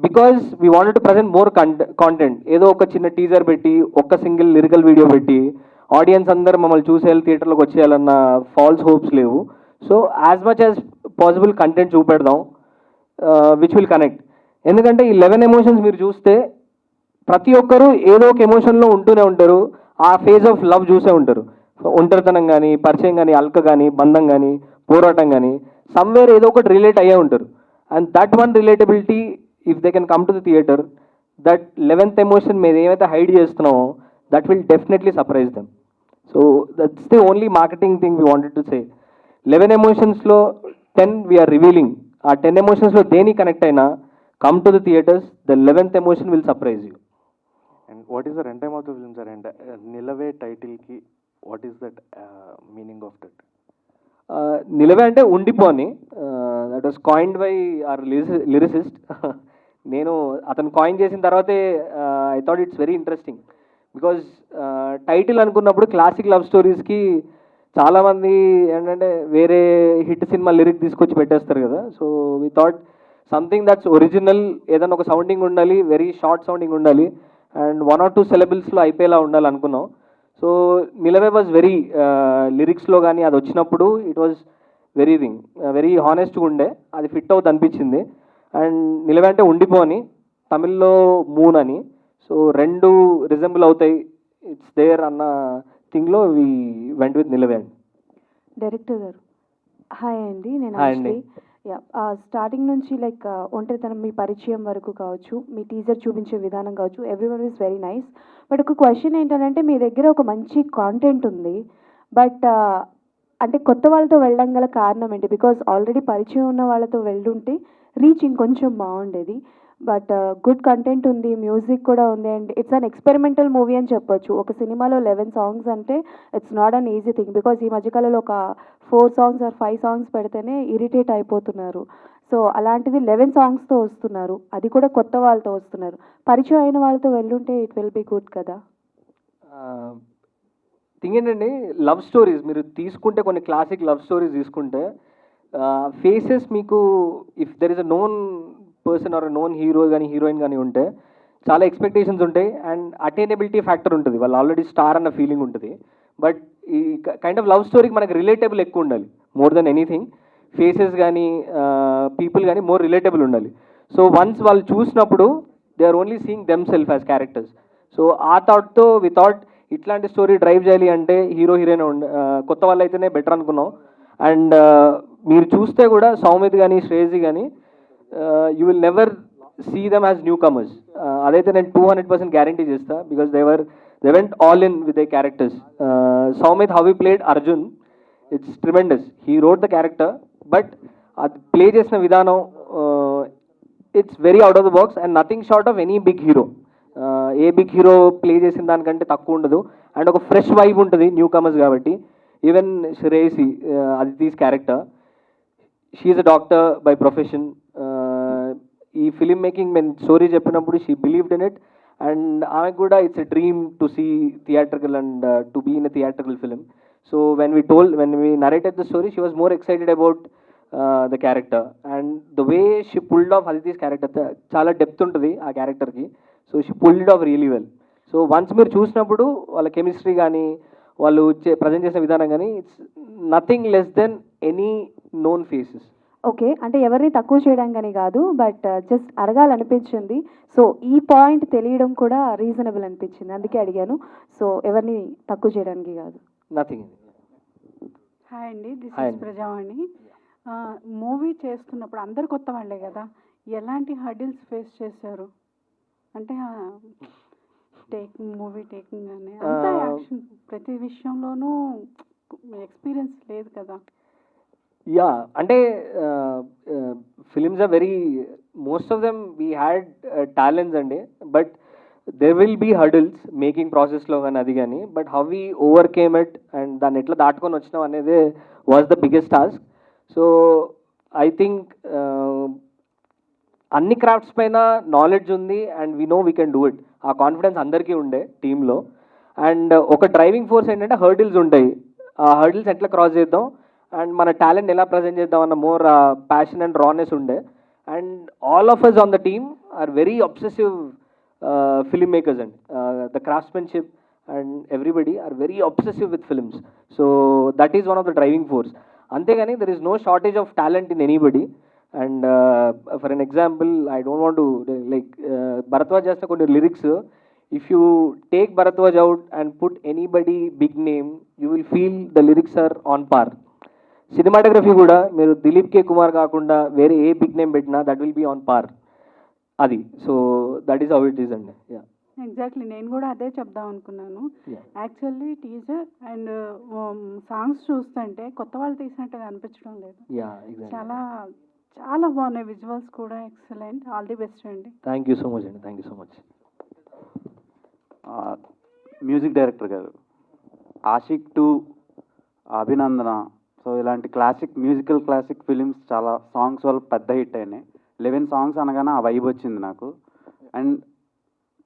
because we wanted to present more content. ఏదో ఒక చిన్న టీజర్ పెట్టి, ఒక్క సింగిల్ లిరికల్ వీడియో పెట్టి ఆడియన్స్ అందరూ మమ్మల్ని చూసేయాలి, థియేటర్లోకి వచ్చేయాలన్న ఫాల్స్ హోప్స్ లేవు. So as much as possible content చూపెడదాం విచ్ విల్ కనెక్ట్. ఎందుకంటే ఈ 11 ఎమోషన్స్ మీరు చూస్తే ప్రతి ఒక్కరూ ఏదో ఒక ఎమోషన్లో ఉంటూనే ఉంటారు. ఆ ఫేజ్ ఆఫ్ లవ్ చూసే ఉంటారు. ఒంటరితనం కానీ, పరిచయం కానీ, అల్క కానీ, బంధం కానీ, పోరాటం కానీ, సమ్వేర్ ఏదో ఒకటి రిలేట్ అయ్యే ఉంటారు. And that one relatability if they can come to the theatre, that 11th emotion మీద ఏమైతే హైడ్ చేస్తున్నామో that will definitely surprise them. So that's the only marketing thing we wanted to say. 11 ఎమోషన్స్లో 10 వీఆర్ రివీలింగ్. ఆ 10 ఎమోషన్స్లో దేని కనెక్ట్ అయినా come to the theatres, the 11th emotion will surprise you. And what is the run time of the film sir? And నిలవే టైటిల్కి what is that meaning of that? Nilave అంటే ఉండిపోని, that was coined by our lyricist. నేను అతను కాయిన్ చేసిన తర్వాతే I thought it's very interesting, because title అనుకున్నప్పుడు క్లాసిక్ లవ్ స్టోరీస్కి చాలామంది ఏంటంటే వేరే హిట్ సినిమా లిరిక్ తీసుకొచ్చి పెట్టేస్తారు కదా. So we thought something that's original, ఏదైనా ఒక సౌండింగ్ ఉండాలి, వెరీ షార్ట్ సౌండింగ్ ఉండాలి, అండ్ 1 or 2 syllablesలో అయిపోయేలా ఉండాలి అనుకున్నాం. సో నిలవే వాజ్ వెరీ లిరిక్స్లో కానీ అది వచ్చినప్పుడు ఇట్ వాజ్ వెరీ హానెస్ట్గా ఉండే, అది ఫిట్ అవుతుంది అనిపించింది. అండ్ నిలవే అంటే ఉండిపోని, తమిళ్లో మూన్ అని, సో 2 రిజెంబుల్ అవుతాయి, ఇట్స్ దేర్ అన్న థింగ్లో వి వెంట్ విత్ నిలవే అండి. డైరెక్టర్ గారు హాయ్ అండి, నేను Hi అండి. స్టార్టింగ్ నుంచి లైక్ ఒంటరితనం మీ పరిచయం వరకు కావచ్చు, మీ టీజర్ చూపించే విధానం కావచ్చు, everyone is very nice. But ఒక క్వశ్చన్ ఏంటంటే మీ దగ్గర ఒక మంచి కాంటెంట్ ఉంది, బట్ అంటే కొత్త వాళ్ళతో వెళ్ళడం గల కారణం ఏంటి? బికాజ్ ఆల్రెడీ పరిచయం ఉన్న వాళ్ళతో వెళ్ళుంటే రీచ్ ఇంకొంచెం బాగుండేది. బట్ గుడ్ కంటెంట్ ఉంది, మ్యూజిక్ కూడా ఉంది, and it's an experimental movie అని చెప్పొచ్చు. ఒక సినిమాలో 11 సాంగ్స్ అంటే it's not an easy thing, because ఈ మధ్యకాలంలో ఒక 4 songs or 5 songs పెడితేనే ఇరిటేట్ అయిపోతున్నారు. సో అలాంటిది 11 సాంగ్స్తో వస్తున్నారు, అది కూడా కొత్త వాళ్ళతో వస్తున్నారు. పరిచయం అయిన వాళ్ళతో వెళ్ళుంటే ఇట్ విల్ బి గుడ్ కదా. థింగ్ ఏంటండి, లవ్ స్టోరీస్ మీరు తీసుకుంటే, కొన్ని క్లాసిక్ లవ్ స్టోరీస్ తీసుకుంటే ఫేసెస్ మీకు, if there is a known person are known hero కానీ హీరోయిన్ కానీ ఉంటే చాలా ఎక్స్పెక్టేషన్స్ ఉంటాయి, అండ్ అటైనబిలిటీ ఫ్యాక్టర్ ఉంటుంది, వాళ్ళు ఆల్రెడీ స్టార్ అన్న ఫీలింగ్ ఉంటుంది. బట్ ఈ కైండ్ ఆఫ్ లవ్ స్టోరీకి మనకి రిలేటబుల్ ఎక్కువ ఉండాలి, మోర్ దెన్ ఎనీథింగ్. ఫేసెస్ కానీ పీపుల్ కానీ మోర్ రిలేటబుల్ ఉండాలి. సో వన్స్ వాళ్ళు చూసినప్పుడు they are only seeing them self as characters. So ఆ థాట్తో వి థాట్ ఇట్లాంటి స్టోరీ డ్రైవ్ చేయాలి అంటే హీరో హీరోయిన్ కొత్త వాళ్ళు అయితేనే బెటర్ అనుకున్నాం. అండ్ మీరు చూస్తే కూడా సౌమిత్ కానీ శ్రేయసి కానీ you will never see them as newcomers. అదైతే నేను 200% గ్యారంటీ చేస్తా, because they went all in with they characters. Soumith how he played Arjun, it's tremendous. He rode the character, but అది ప్లే చేసిన విధానం it's very out of the box, and nothing short of any big hero. A big hero play చేసిన దానికంటే తక్కువ ఉండదు, అండ్ ఒక ఫ్రెష్ వైబ్ ఉంటుంది న్యూ కమర్స్ కాబట్టి. Even Shreyasi, Aditi's character, she's a doctor by profession. ఈ ఫిలిం మేకింగ్ మేము స్టోరీ చెప్పినప్పుడు she believed in it, and ఆమెకు కూడా it's a dream to see theatrical and to be in a theatrical film. So when we narrated the story, she was more excited about the character, and the way she pulled off Aditi's character, చాలా డెప్త్ ఉంటుంది ఆ క్యారెక్టర్కి. So she pulled off really well. So once మీరు చూసినప్పుడు వాళ్ళ కెమిస్ట్రీ కానీ వాళ్ళు ప్రజెంట్ చేసిన విధానం కానీ it's nothing less than any known faces. Okay, అంటే ఎవరిని తక్కువ చేయడం కానీ కాదు, బట్ జస్ట్ అడగాలనిపించింది. సో ఈ పాయింట్ తెలియడం కూడా రీజనబుల్ అనిపించింది, అందుకే అడిగాను. సో ఎవరిని తక్కువ చేయడానికి కాదు. నథింగ్. హాయ్ అండి, దిస్ Hi ఇస్ అండి. ప్రజావాణి. మూవీ చేస్తున్నప్పుడు అందరు కొత్త వాళ్ళే కదా, ఎలాంటి హర్డిల్స్ ఫేస్ చేశారు? అంటే మూవీ టేకింగ్ కానీ అంతా యాక్షన్, ప్రతి విషయంలోనూ ఎక్స్పీరియన్స్ లేదు కదా. యా, అంటే films are very, most of them we had talents అండి, but there will be hurdles making ప్రాసెస్లో కానీ అది కానీ, but how we overcame it and దాన్ని ఎట్లా దాటుకొని వచ్చినాం అనేది was the biggest task. So I think అన్ని క్రాఫ్ట్స్ పైన నాలెడ్జ్ ఉంది, and we know we can do it. ఆ కాన్ఫిడెన్స్ అందరికీ ఉండే టీంలో. అండ్ ఒక డ్రైవింగ్ ఫోర్స్ ఏంటంటే హర్డిల్స్ ఉంటాయి, ఆ హర్డిల్స్ ఎట్లా క్రాస్ చేద్దాం అండ్ మన టాలెంట్ ఎలా ప్రజెంట్ చేద్దాం అన్న మోర్ ప్యాషన్ అండ్ రానెస్ ఉండే. And all of us on the team are very obsessive film makers and the craftsmanship and everybody are very obsessive with films. So that is one of the driving force. అంతేగాని there is no shortage of talent in anybody. And for an example, I don't want to like Bharadwaj చేస్తే కొన్ని lyrics, if you take Bharadwaj out and put anybody big name, you will feel the lyrics are on par. Cinematography కూడా మీరు దిలీప్ కే కుమార్ కాకుండా వేరే ఏ బిగ్ నేమ్ పెట్టినా that will be on par. అది so that is how it is అండి. యా, ఎగ్జాక్ట్లీ, నేను కూడా అదే చెప్దాం అనుకున్నాను. Yeah. Actually teaser and songs చూస్తుంటే కొత్త వాళ్ళు తీసినట్టుగా అనిపించడం లేదు. Yeah, exactly. చాలా చాలా బాగున్నాయి, విజువల్స్ కూడా ఎక్సలెంట్. ఆల్ ది బెస్ట్ అండి. థ్యాంక్ యూ సో మచ్ అండి, thank you so much. Music director గారు, ఆషిక్ 2, అభినందన, సో ఇలాంటి మ్యూజికల్ క్లాసిక్ ఫిలిమ్స్ చాలా సాంగ్స్ వల్ల పెద్ద హిట్ అయినాయి. 11 సాంగ్స్ అనగానే ఆ వైబ్ వచ్చింది నాకు. అండ్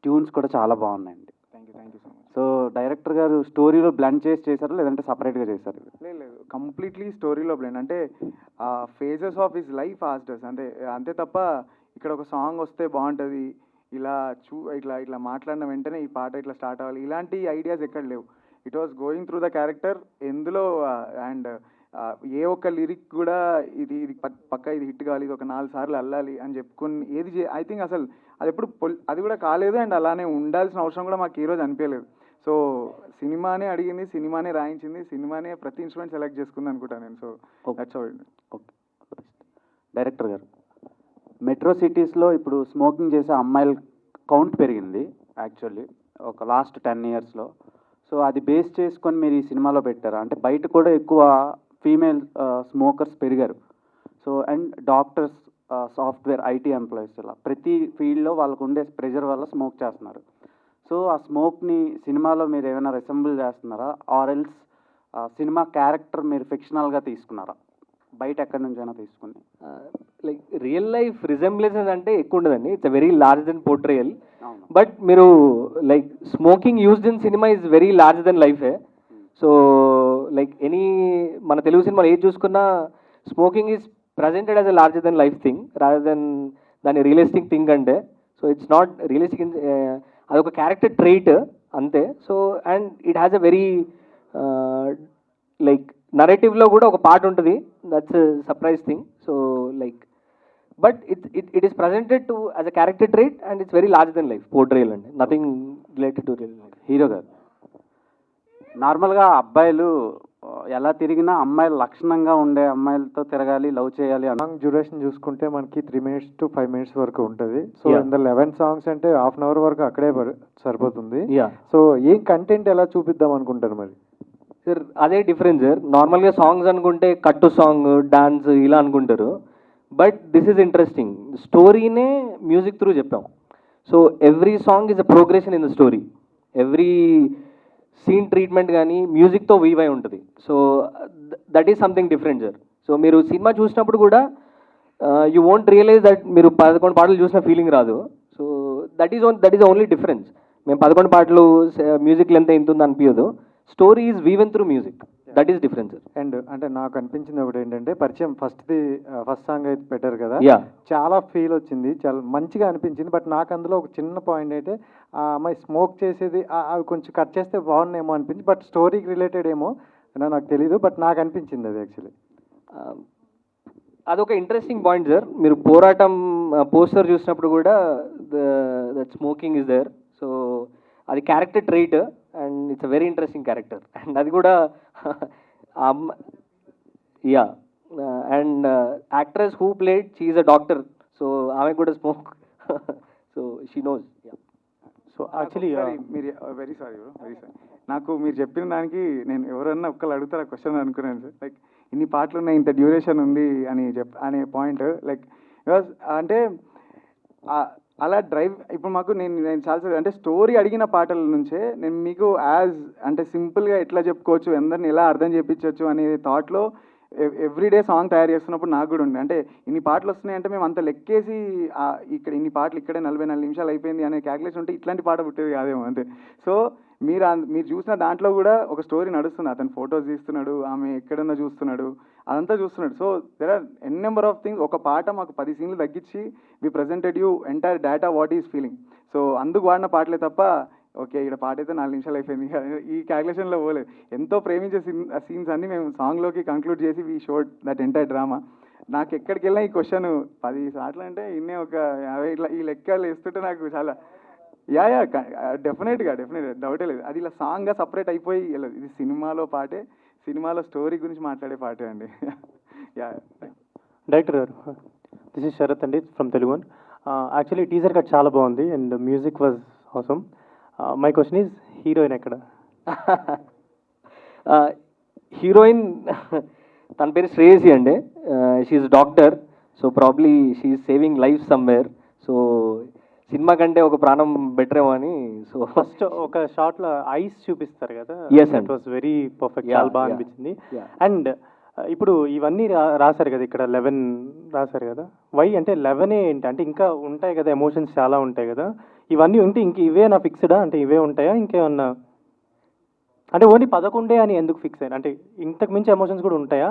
ట్యూన్స్ కూడా చాలా బాగున్నాయండి. Thank you so much. So director గారు స్టోరీలో బ్లెండ్ చేశారు లేదంటే సపరేట్గా చేశారు? లేదు కంప్లీట్లీ స్టోరీలో బ్లెండ్. అంటే ఆ ఫేజెస్ ఆఫ్ హిస్ లైఫ్ ఆస్టర్స్ అంతే తప్ప ఇక్కడ ఒక సాంగ్ వస్తే బాగుంటుంది, ఇలా ఇట్లా మాట్లాడిన వెంటనే ఈ పాట ఇట్లా స్టార్ట్ అవ్వాలి, ఇలాంటి ఐడియాస్ ఎక్కడ లేవు. It was going through the character. ఎందులో అండ్ ఏ ఒక్క లిరిక్ కూడా ఇది పక్క ఇది హిట్ కావాలి, ఇది ఒక 4 సార్లు అల్లాలి అని చెప్పుకొని ఐ థింక్ అసలు అది ఎప్పుడు అది కూడా కాలేదు. అండ్ అలానే ఉండాల్సిన అవసరం కూడా మాకు ఈరోజు అనిపించలేదు. సో సినిమానే అడిగింది, సినిమానే రాయించింది, సినిమానే ప్రతి ఇన్స్ట్రుమెంట్ సెలెక్ట్ చేసుకుంది అనుకుంటాను నేను. So that's all. Okay. Director గారు, మెట్రో సిటీస్లో ఇప్పుడు స్మోకింగ్ చేసే అమ్మాయిల కౌంట్ పెరిగింది యాక్చువల్లీ ఒక లాస్ట్ 10 ఇయర్స్లో. సో అది బేస్ చేసుకొని మీరు ఈ సినిమాలో పెట్టారా? అంటే బయట కూడా ఎక్కువ ఫీమేల్ స్మోకర్స్ పెరిగారు. So and doctors, software, IT employees, ఇలా ప్రతి ఫీల్డ్లో వాళ్ళకు ఉండే ప్రెషర్ వల్ల స్మోక్ చేస్తున్నారు. సో ఆ స్మోక్ని సినిమాలో మీరు ఏమైనా రిసెంబుల్ చేస్తున్నారా? ఆర్ ఎల్స్ సినిమా క్యారెక్టర్ మీరు ఫిక్షనల్గా తీసుకున్నారా? బయట ఎక్కడి నుంచైనా తీసుకుని లైక్ రియల్ లైఫ్ రిజెంబ్లెన్స్ అంటే ఎక్కువ ఉండదండి. It's a very large than portrayal. But మీరు like smoking used in cinema is very large than లైఫే. సో లైక్ మన తెలుగు సినిమాలో ఏది చూసుకున్నా smoking is presented as a larger than life thing rather than దాని రియలిస్టిక్ థింగ్ అంటే. సో ఇట్స్ నాట్ రియలిస్టిక్, అదొక క్యారెక్టర్ ట్రైట్ అంతే. So and it has a very like నరేటివ్లో కూడా ఒక పార్ట్ ఉంటుంది, that's surprise thing. So like but it is presented to as a character trait and it's very large than life, portrayal అండి, nothing related to real life. Hero గారు, నార్మల్గా అబ్బాయిలు ఎలా తిరిగినా అమ్మాయిలు లక్షణంగా ఉండే అమ్మాయిలతో తిరగాలి, లవ్ చేయాలి. సాంగ్ డ్యూరేషన్ చూసుకుంటే మనకి 3 minutes to 5 minutes వరకు ఉంటుంది. So Yeah. ఇందులో 11 సాంగ్స్ అంటే ½ an hour వరకు అక్కడే సరిపోతుంది. యా సో ఏం కంటెంట్ ఎలా చూపిద్దాం అనుకుంటారు మరి? సార్ అదే డిఫరెన్స్ సార్. నార్మల్గా సాంగ్స్ అనుకుంటే కట్టు సాంగ్, డాన్స్ ఇలా అనుకుంటారు. But this is interesting. స్టోరీనే మ్యూజిక్ త్రూ చెప్పాం. So every song is a progression in the story. Every scene treatment కానీ మ్యూజిక్తో వీవ్ అయి ఉంటుంది. So that is something different sir. So మీరు సినిమా చూసినప్పుడు కూడా యూ వోంట్ రియలైజ్ దట్ మీరు 11 పాటలు చూసిన ఫీలింగ్ రాదు. So that is only difference. మేము 11 పాటలు మ్యూజిక్ లెంత్ ఎంత ఉందో అనిపించదు. Story is woven through music. That is difference. And అంటే నాకు అనిపించింది ఒకటి ఏంటంటే పరిచయం ఫస్ట్ సాంగ్ అయితే పెట్టారు కదా, యా చాలా ఫీల్ వచ్చింది, చాలా మంచిగా అనిపించింది. బట్ నాకు అందులో ఒక చిన్న పాయింట్ అయితే ఆ అమ్మాయి స్మోక్ చేసేది అవి కొంచెం కట్ చేస్తే బాగున్నాయేమో అనిపించింది. బట్ స్టోరీకి రిలేటెడ్ ఏమో నాకు తెలీదు, బట్ నాకు అనిపించింది అది యాక్చువల్లీ. అదొక ఇంట్రెస్టింగ్ పాయింట్ సార్. మీరు పోరాటం పోస్టర్ చూసినప్పుడు కూడా that smoking is there. So అది character trait and it's a very interesting character. And అది కూడా yeah and actress who played she is a doctor. So ఆమె కూడా smoke, so she knows. So actually మీరు వెరీ సారీ నాకు మీరు చెప్పిన దానికి నేను ఎవరన్నా ఒక్కళ్ళు అడుగుతారా క్వశ్చన్ అనుకున్నాను సార్. లైక్ ఇన్ని పాటలు ఉన్నాయి, ఇంత డ్యూరేషన్ ఉంది అనే పాయింట్. లైక్ బికాస్ అంటే అలా డ్రైవ్ ఇప్పుడు మాకు నేను చాలా అంటే స్టోరీ అడిగిన పాటల నుంచే నేను మీకు యాజ్ అంటే సింపుల్గా ఎట్లా చెప్పుకోవచ్చు, అందరిని ఎలా అర్థం చేయించవచ్చు అనే థాట్లో ఎవ్రీడే సాంగ్ తయారు చేస్తున్నప్పుడు నాకు కూడా ఉంది. అంటే ఇన్ని పాటలు వస్తున్నాయంటే మేము అంత లెక్కేసి ఇక్కడ ఇన్ని పాటలు ఇక్కడే 44 నిమిషాలు అయిపోయింది అనే క్యాల్కులేషన్ ఉంటే ఇట్లాంటి పాట పుట్టేది కాదేమో అంతే. సో మీరు చూసిన దాంట్లో కూడా ఒక స్టోరీ నడుస్తుంది. అతను ఫొటోస్ తీస్తున్నాడు, ఆమె ఎక్కడన్నా చూస్తున్నాడు, అదంతా చూస్తున్నాడు. So there are N number of things. ఒక పాట మాకు 10 సీన్లు తగ్గించి we presented you entire data what is feeling. So అందుకు వాడిన పాటలే తప్ప ఓకే ఇక్కడ పాట అయితే 4 నిమిషాలు అయిపోయింది ఈ క్యాల్కులేషన్లో పోలేదు. ఎంతో ప్రేమించే సీన్స్ అన్ని మేము సాంగ్లోకి కంక్లూడ్ చేసి we showed that entire drama. నాకు ఎక్కడికి వెళ్ళినా ఈ క్వశ్చన్ 10 సార్లు అంటే ఇన్నే ఒక 50 ఇట్లా ఈ లెక్కలు వేస్తుంటే నాకు చాలా యా డెఫినెట్గా డౌటే లేదు. అది ఇలా సాంగ్గా సపరేట్ అయిపోయి వెళ్ళదు. ఇది సినిమాలో పాటే, సినిమాలో స్టోరీ గురించి మాట్లాడే పాటే అండి. యా డైరెక్టర్ గారు, దిస్ ఇస్ శరత్ అండి from Telugu one. Actually teaser cut చాలా బాగుంది and music was awesome. My question is heroine ఎక్కడ? హీరోయిన్ తన పేరు శ్రేయసి అండి. She's doctor. So probably she's saving life somewhere. So cinema కంటే ఒక ప్రాణం బెటర్ ఏమో అని. సో ఫస్ట్ ఒక షార్ట్లో ఐస్ చూపిస్తారు కదా, Yes, it was very perfect, చాలా బాగా అనిపించింది. అండ్ ఇప్పుడు ఇవన్నీ రాశారు కదా, ఇక్కడ 11 రాశారు కదా, వై అంటే 11 ఏంటి అంటే ఇంకా ఉంటాయి కదా, ఎమోషన్స్ చాలా ఉంటాయి కదా, ఇవన్నీ ఉంటే ఇంక ఇవే నా ఫిక్స్డా అంటే ఇవే ఉంటాయా ఇంకేమన్నా, అంటే ఓన్లీ 11 అని ఎందుకు ఫిక్స్ అయ్యారు, అంటే ఇంతకు మించి ఎమోషన్స్ కూడా ఉంటాయా?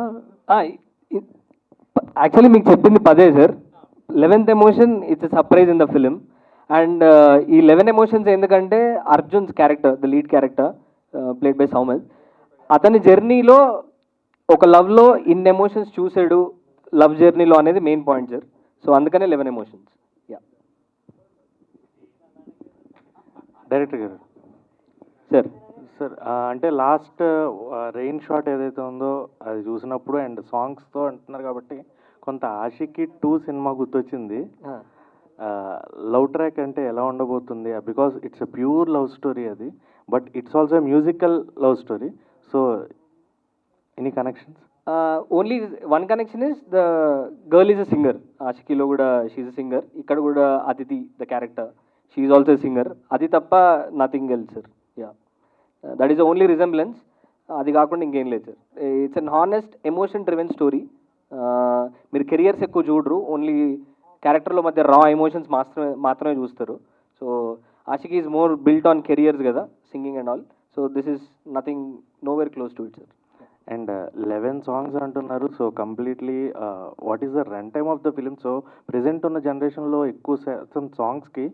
యాక్చువల్లీ మీకు చెప్పింది 10 sir. 11th emotion it's surprise in the film. And ఈ 11 ఎమోషన్స్ ఎందుకంటే Arjun's character, the lead character played by Soumal, అతని జర్నీలో ఒక లవ్లో ఇన్ని ఎమోషన్స్ చూసాడు లవ్ జర్నీలో అనేది మెయిన్ పాయింట్ సార్. సో అందుకనే 11 ఎమోషన్స్. యా డైరెక్టర్ గారు సార్. సార్ అంటే లాస్ట్ రెయిన్ షాట్ ఏదైతే ఉందో అది చూసినప్పుడు అండ్ సాంగ్స్తో అంటున్నారు కాబట్టి కొంత ఆషికి 2 సినిమా గుర్తొచ్చింది. లవ్ ట్రాక్ అంటే ఎలా ఉండబోతుంది, because it's a pure love story అది, but it's also musical love story. So any connections? Only one connection is the girl is a singer. ఆషికీలో కూడా షీఈ్ అ సింగర్, ఇక్కడ కూడా Aditi the character she's also singer. అది తప్ప nothing else sir. Yeah that is the only resemblance. అది కాకుండా ఇంకేం లేదు sir. It's an honest emotion driven story. మీరు కెరియర్స్ ఎక్కువ చూడరు, ఓన్లీ క్యారెక్టర్లో మధ్య రా ఎమోషన్స్ మాత్రమే చూస్తారు. So Aashiqui is more built on careers కదా, singing and all. So this is nothing, no very close to it sir. And 11 songs అంటున్నారు. So completely what is the run time of the film? So present ఉన్న జనరేషన్లో ఎక్కువ శాతం సాంగ్స్కి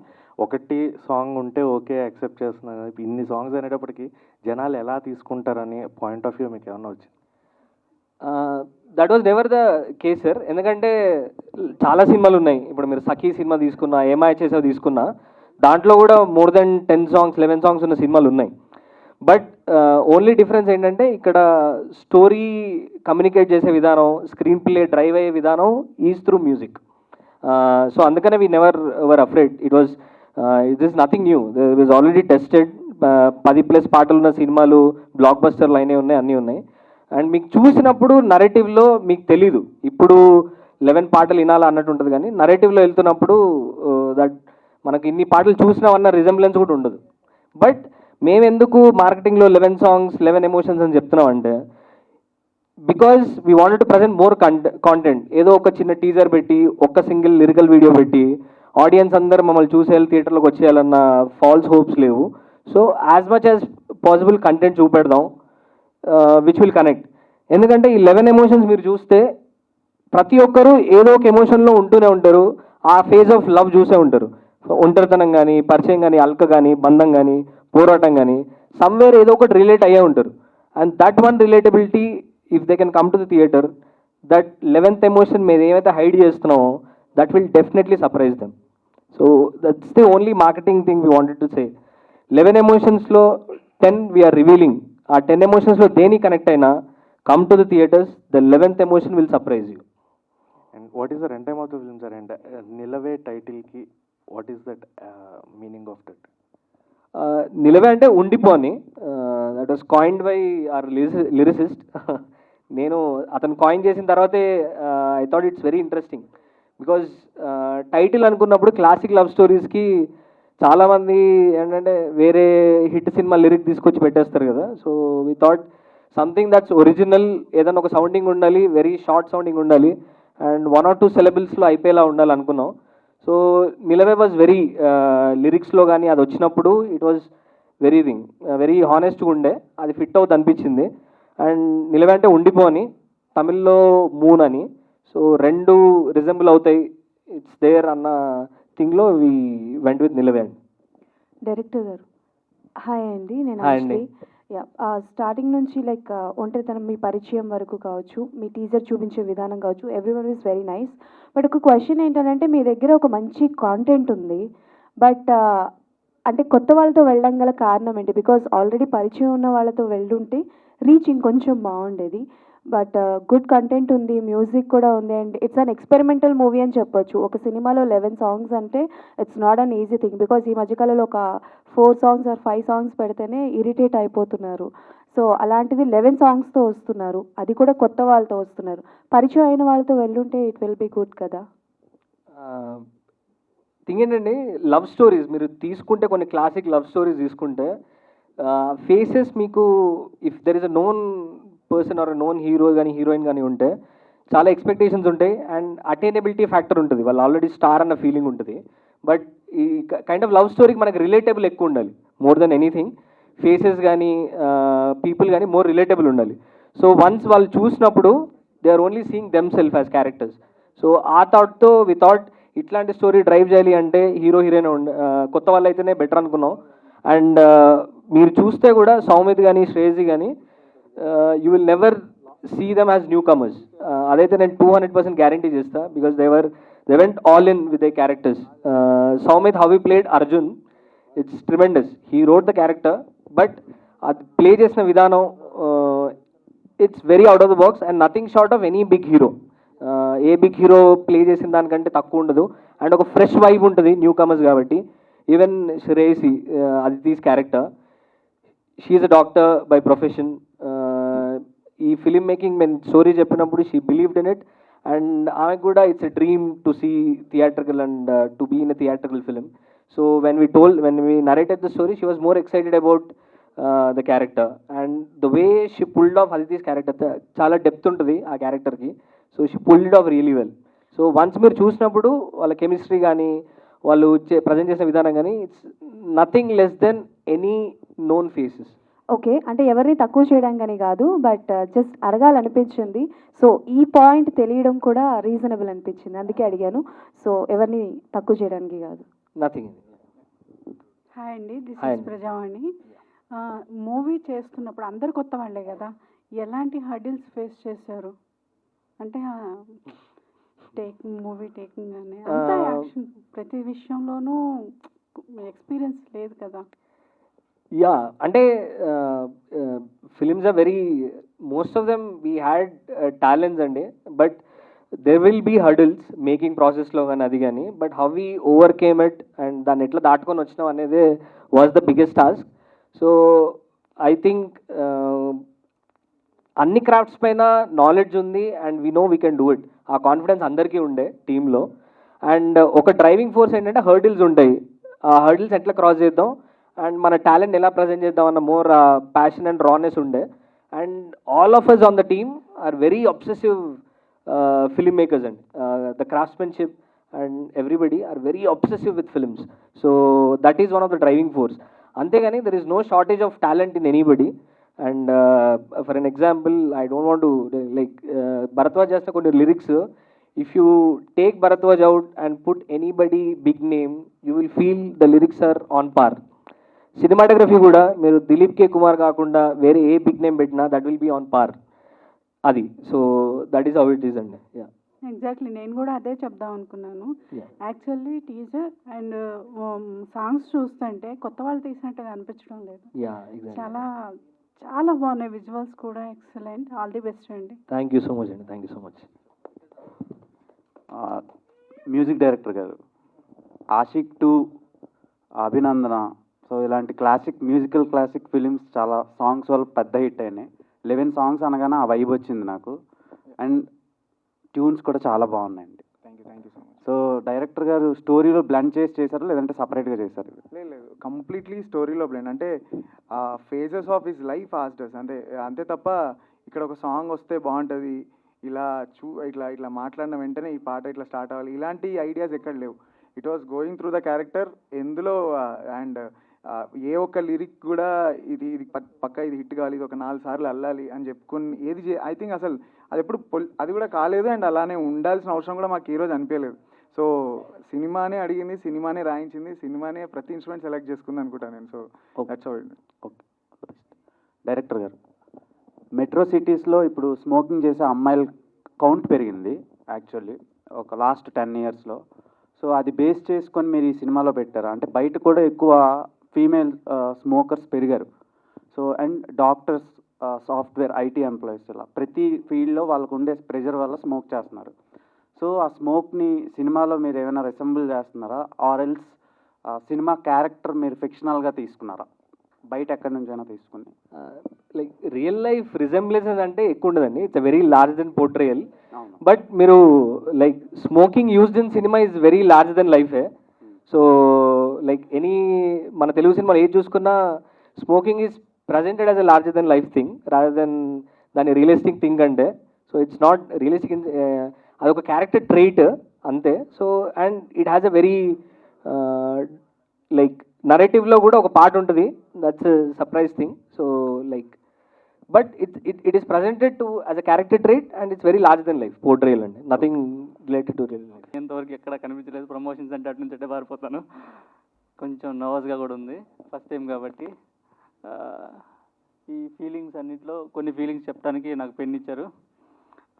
ఒకటి సాంగ్ ఉంటే ఓకే యాక్సెప్ట్ చేస్తున్నాను, ఇన్ని సాంగ్స్ అనేటప్పటికి జనాలు ఎలా తీసుకుంటారని పాయింట్ ఆఫ్ వ్యూ మీకు ఏమన్నా వచ్చింది? That was never the case sir. ఎందుకంటే చాలా సినిమాలు ఉన్నాయి. ఇప్పుడు మీరు సఖీ సినిమా తీసుకున్నా, ఏమాయ చేసావు తీసుకున్నా, దాంట్లో కూడా మోర్ దెన్ 10 సాంగ్స్ 11 సాంగ్స్ ఉన్న సినిమాలు ఉన్నాయి. బట్ ఓన్లీ డిఫరెన్స్ ఏంటంటే ఇక్కడ స్టోరీ కమ్యూనికేట్ చేసే విధానం, స్క్రీన్ ప్లే డ్రైవ్ అయ్యే విధానం ఈజ్ త్రూ మ్యూజిక్. సో అందుకనే we never were afraid. It is nothing new, it is already tested. 10+ పాటలు ఉన్న సినిమాలు బ్లాక్ బస్టర్లు అయినే ఉన్నాయి, అన్నీ ఉన్నాయి. అండ్ మీకు చూసినప్పుడు నరేటివ్లో మీకు తెలీదు ఇప్పుడు 11 పాటలు వినాలా అన్నట్టు ఉంటుంది, కానీ నరేటివ్లో వెళ్తున్నప్పుడు దట్ మనకి ఇన్ని పాటలు చూసినామన్న రిజెంబ్లెన్స్ కూడా ఉండదు. బట్ మేమెందుకు మార్కెటింగ్లో 11 సాంగ్స్ 11 ఎమోషన్స్ అని చెప్తున్నాం అంటే, because we wanted to present more content. ఏదో ఒక చిన్న టీజర్ పెట్టి, ఒక్క సింగిల్ లిరికల్ వీడియో పెట్టి ఆడియన్స్ అందరూ మమ్మల్ని చూసేయాలి, థియేటర్లోకి వచ్చేయాలన్న ఫాల్స్ హోప్స్ లేవు. So as much as possible content చూపెడదాం విచ్ విల్ కనెక్ట్. ఎందుకంటే ఈ 11 ఎమోషన్స్ మీరు చూస్తే ప్రతి ఒక్కరూ ఏదో ఒక ఎమోషన్లో ఉంటూనే ఉంటారు, ఆ ఫేజ్ ఆఫ్ లవ్ చూసే ఉంటారు. ఒంటరితనం కానీ, పరిచయం కానీ, అల్క కానీ, బంధం కానీ, పోరాటం కానీ, సమ్వేర్ ఏదో ఒకటి రిలేట్ అయ్యే ఉంటారు. And that one relatability if they can come to the theatre, that 11th emotion మీద ఏమైతే హైడ్ చేస్తున్నామో that will definitely surprise them. So that's the only marketing thing we wanted to say. 11 ఎమోషన్స్లో 10 వీఆర్ రివీలింగ్. ఆ 10 ఎమోషన్స్లో దేని కనెక్ట్ అయినా come to the theatres, the 11th emotion will surprise you. And what is the run time of the film sir? And నిలవే టైటిల్కి what is that meaning of that? Nilave అంటే ఉండిపోని. That was coined by our lyricist. నేను అతను కాయిన్ చేసిన తర్వాతే I thought it's very interesting. Because title అనుకున్నప్పుడు క్లాసిక్ లవ్ స్టోరీస్కి చాలామంది ఏంటంటే వేరే హిట్ సినిమా లిరిక్ తీసుకొచ్చి పెట్టేస్తారు కదా. So we thought something that's original, ఏదైనా ఒక సౌండింగ్ ఉండాలి, వెరీ షార్ట్ సౌండింగ్ ఉండాలి, అండ్ 1 or 2 syllablesలో అయిపోయేలా ఉండాలి అనుకున్నాం. సో నిలవే వాజ్ వెరీ లిరిక్స్లో కానీ అది వచ్చినప్పుడు ఇట్ వాజ్ వెరీ హానెస్ట్గా ఉండే, అది ఫిట్ అవుతుంది అనిపించింది. అండ్ నిలవే అంటే ఉండిపోని, తమిళ్లో మూన్ అని. సో 2 రిజెంబుల్ అవుతాయి, ఇట్స్ దేర్ అన్న థింగ్లో వి వెంట్ విత్ నిలవే అండి. డైరెక్టర్ గారు హాయ్ అండి, నేను హాయ్ అండి. యా స్టార్టింగ్ నుంచి లైక్ ఒంటరితనం మీ పరిచయం వరకు కావచ్చు, మీ టీజర్ చూపించే విధానం కావచ్చు, everyone is very nice. But ఒక క్వశ్చన్ ఏంటంటే మీ దగ్గర ఒక మంచి కాంటెంట్ ఉంది, బట్ అంటే కొత్త వాళ్ళతో వెళ్ళడం గల కారణం ఏంటి? బికాజ్ ఆల్రెడీ పరిచయం ఉన్న వాళ్ళతో వెళ్ళుంటే రీచ్ ఇంకొంచెం బాగుండేది. బట్ గుడ్ కంటెంట్ ఉంది, మ్యూజిక్ కూడా ఉంది, and it's an experimental movie అని చెప్పొచ్చు. ఒక సినిమాలో 11 సాంగ్స్ అంటే it's not an easy thing. Because ఈ మధ్యకాలంలో ఒక 4 సాంగ్స్ ఆర్ 5 సాంగ్స్ పెడితేనే ఇరిటేట్ అయిపోతున్నారు. సో అలాంటిది 11 సాంగ్స్తో వస్తున్నారు, అది కూడా కొత్త వాళ్ళతో వస్తున్నారు. పరిచయం అయిన వాళ్ళతో వెళ్ళుంటే ఇట్ విల్ బి గుడ్ కదా. థింగ్ ఏంటండి, లవ్ స్టోరీస్ మీరు తీసుకుంటే, కొన్ని క్లాసిక్ లవ్ స్టోరీస్ తీసుకుంటే ఫేసెస్ మీకు if there is a known person are known hero కానీ హీరోయిన్ కానీ ఉంటే చాలా ఎక్స్పెక్టేషన్స్ ఉంటాయి అండ్ అటైనబిలిటీ ఫ్యాక్టర్ ఉంటుంది. వాళ్ళు ఆల్రెడీ స్టార్ అన్న ఫీలింగ్ ఉంటుంది. బట్ ఈ కైండ్ ఆఫ్ లవ్ స్టోరీకి మనకి రిలేటబుల్ ఎక్కువ ఉండాలి మోర్ దెన్ ఎనీథింగ్. ఫేసెస్ కానీ పీపుల్ కానీ మోర్ రిలేటబుల్ ఉండాలి. సో వన్స్ వాళ్ళు చూసినప్పుడు they are only seeing them self as characters. So ఆ థాట్తో వి థాట్ ఇట్లాంటి స్టోరీ డ్రైవ్ చేయాలి అంటే హీరో హీరోయిన్ కొత్త వాళ్ళు అయితేనే బెటర్ అనుకున్నాం. అండ్ మీరు చూస్తే కూడా సౌమిత్ కానీ శ్రేయసి కానీ you will never see them as newcomers. అదైతే నేను 200% గ్యారంటీ చేస్తా. Because they went all in with they characters. Soumith how he played Arjun, it's tremendous. He wrote the character, but అది ప్లే చేసిన విధానం it's very out of the box and nothing short of any big hero. A big hero play చేసిన దానికంటే తక్కువ ఉండదు. అండ్ ఒక ఫ్రెష్ వైబ్ ఉంటుంది న్యూ కమర్స్ కాబట్టి. Even Shreyasi, Aditi's character, she's a doctor by profession. ఈ ఫిలిం మేకింగ్ మేము స్టోరీ చెప్పినప్పుడు she believed in it and ఆమెకు కూడా it's a dream to see theatrical and to be in a theatrical film. So when we narrated the story she was more excited about the character and the way she pulled off Aditi's character. చాలా డెప్త్ ఉంటుంది ఆ క్యారెక్టర్కి. So she pulled off really well. So once మీరు చూసినప్పుడు వాళ్ళ కెమిస్ట్రీ కానీ వాళ్ళు ప్రజెంట్ చేసిన విధానం కానీ it's nothing less than any known faces. Okay, అంటే ఎవరిని తక్కువ చేయడానికి అని కాదు, బట్ జస్ట్ అడగాలనిపించింది. సో ఈ పాయింట్ తెలియడం కూడా రీజనబుల్ అనిపించింది, అందుకే అడిగాను. సో ఎవరిని తక్కువ చేయడానికి కాదు. నథింగ్. హాయ్ అండి, దిస్ Hi ఇస్ అండి. ప్రజావాణి. మూవీ చేస్తున్నప్పుడు అందరు కొత్త వాళ్ళే కదా, ఎలాంటి హర్డిల్స్ ఫేస్ చేశారు? అంటే మూవీ టేకింగ్ కానీ అంతా యాక్షన్, ప్రతి విషయంలోనూ ఎక్స్పీరియన్స్ లేదు కదా. యా, అంటే films are very, most of them we had talents అండి. But there will be hurdles making ప్రాసెస్లో కానీ అది కానీ, but how we overcame it and దాన్ని ఎట్లా దాటుకొని వచ్చినాం అనేది was the biggest task. So I think అన్ని క్రాఫ్ట్స్ పైన నాలెడ్జ్ ఉంది and we know we can do it. ఆ కాన్ఫిడెన్స్ అందరికీ ఉండే టీంలో. అండ్ ఒక డ్రైవింగ్ ఫోర్స్ ఏంటంటే హర్డిల్స్ ఉంటాయి, ఆ హర్డిల్స్ ఎట్లా క్రాస్ చేద్దాం అండ్ మన టాలెంట్ ఎలా ప్రజెంట్ చేద్దాం అన్న మోర్ ప్యాషన్ అండ్ రానెస్ ఉండే. And all of us on the team are very obsessive film makers and the craftsmanship and everybody are very obsessive with films. So that is one of the driving force. అంతేగాని there is no shortage of talent in anybody. And for an example, I don't want to like Bharadwaj చేసిన కొన్ని lyrics, if you take Bharadwaj out and put anybody big name, you will feel the lyrics are on par. Cinematography kuda meeru Dilip K. Kumar kaakunda vere A big name పెట్టినా that will be on par. అది, so that is how it is అండి. Yeah, ఎగ్జాక్ట్లీ, నేను కూడా అదే చెప్దాం అనుకున్నాను. Yeah. Actually teaser and songs చూస్తుంటే కొత్త వాళ్ళు తీసినట్టుగా అనిపించడం లేదు. yeah, exactly. చాలా చాలా బాగున్నాయి, విజువల్స్ కూడా ఎక్సలెంట్. ఆల్ ది బెస్ట్ అండి. Thank you so much అండి, thank you so much. Music director గారు, ఆషిక్ 2, అభినందన, సో ఇలాంటి మ్యూజికల్ క్లాసిక్ ఫిలిమ్స్ చాలా సాంగ్స్ వల్ల పెద్ద హిట్ అయినాయి. 11 సాంగ్స్ అనగానే ఆ వైబ్ వచ్చింది నాకు. అండ్ ట్యూన్స్ కూడా చాలా బాగున్నాయండి. Thank you so much. So director గారు స్టోరీలో బ్లెండ్ చేశారు లేదంటే సపరేట్గా చేశారు? లేదు, కంప్లీట్లీ స్టోరీలో బ్లెండ్. అంటే ఫేజెస్ ఆఫ్ హిస్ లైఫ్ ఆస్టర్స్ అంతే తప్ప ఇక్కడ ఒక సాంగ్ వస్తే బాగుంటుంది, ఇలా ఇట్లా మాట్లాడిన వెంటనే ఈ పాట ఇట్లా స్టార్ట్ అవ్వాలి, ఇలాంటి ఐడియాస్ ఎక్కడ లేవు. It was going through the character ఎందులో. అండ్ ఏ ఒక్క లిరిక్ కూడా ఇది పక్క ఇది హిట్ కావాలి, ఇది ఒక 4 సార్లు అల్లాలి అని చెప్పుకుని ఐ థింక్ అసలు అది ఎప్పుడు అది కూడా కాలేదు. అండ్ అలానే ఉండాల్సిన అవసరం కూడా మాకు ఈరోజు అనిపించలేదు. సో సినిమానే అడిగింది, సినిమానే రాయించింది, సినిమానే ప్రతి ఇన్స్ట్రుమెంట్ సెలెక్ట్ చేసుకుంది అనుకుంటాను నేను. So that's all. Okay, director గారు, మెట్రో సిటీస్లో ఇప్పుడు స్మోకింగ్ చేసే అమ్మాయిల కౌంట్ పెరిగింది యాక్చువల్లీ ఒక లాస్ట్ 10 ఇయర్స్లో. సో అది బేస్ చేసుకొని మీరు ఈ సినిమాలో పెట్టారా? అంటే బయట కూడా ఎక్కువ ఫీమేల్ స్మోకర్స్ పెరిగారు. So and doctors, software, IT employees, ఇలా ప్రతి ఫీల్డ్లో వాళ్ళకు ఉండే ప్రెషర్ వల్ల స్మోక్ చేస్తున్నారు. సో ఆ స్మోక్ని సినిమాలో మీరు ఏమైనా రిసెంబుల్ చేస్తున్నారా, ఆర్ ఎల్స్ సినిమా క్యారెక్టర్ మీరు ఫిక్షనల్గా తీసుకున్నారా, బయట ఎక్కడి నుంచైనా తీసుకుని? లైక్ రియల్ లైఫ్ రిజెంబ్లెన్సెస్ అంటే ఎక్కువ ఉండదండి, it's very large than portrayal. But మీరు like smoking used in cinema is very large than లైఫే. సో లైక్ మన తెలుగు సినిమాలో ఏది చూసుకున్నా smoking is presented as a larger than life thing rather than దాని రియలిస్టిక్ థింగ్ అంటే. సో ఇట్స్ నాట్ రియలిస్టిక్, అదొక క్యారెక్టర్ ట్రైట్ అంతే. So and it has a very like నరేటివ్లో కూడా ఒక పార్ట్ ఉంటుంది, that's surprise thing. So like but it is presented to as a character trait and it's very large than life portrayal అండి, nothing related to real life. ఎంతవరకు ఎక్కడ కనిపించలేదు. ప్రమోషన్స్ అంటే అటు నుంచి అట్టే పారిపోతాను. కొంచెం నర్వస్గా కూడా ఉంది, ఫస్ట్ టైం కాబట్టి. ఈ ఫీలింగ్స్ అన్నిట్లో కొన్ని ఫీలింగ్స్ చెప్పడానికి నాకు పెన్ ఇచ్చారు.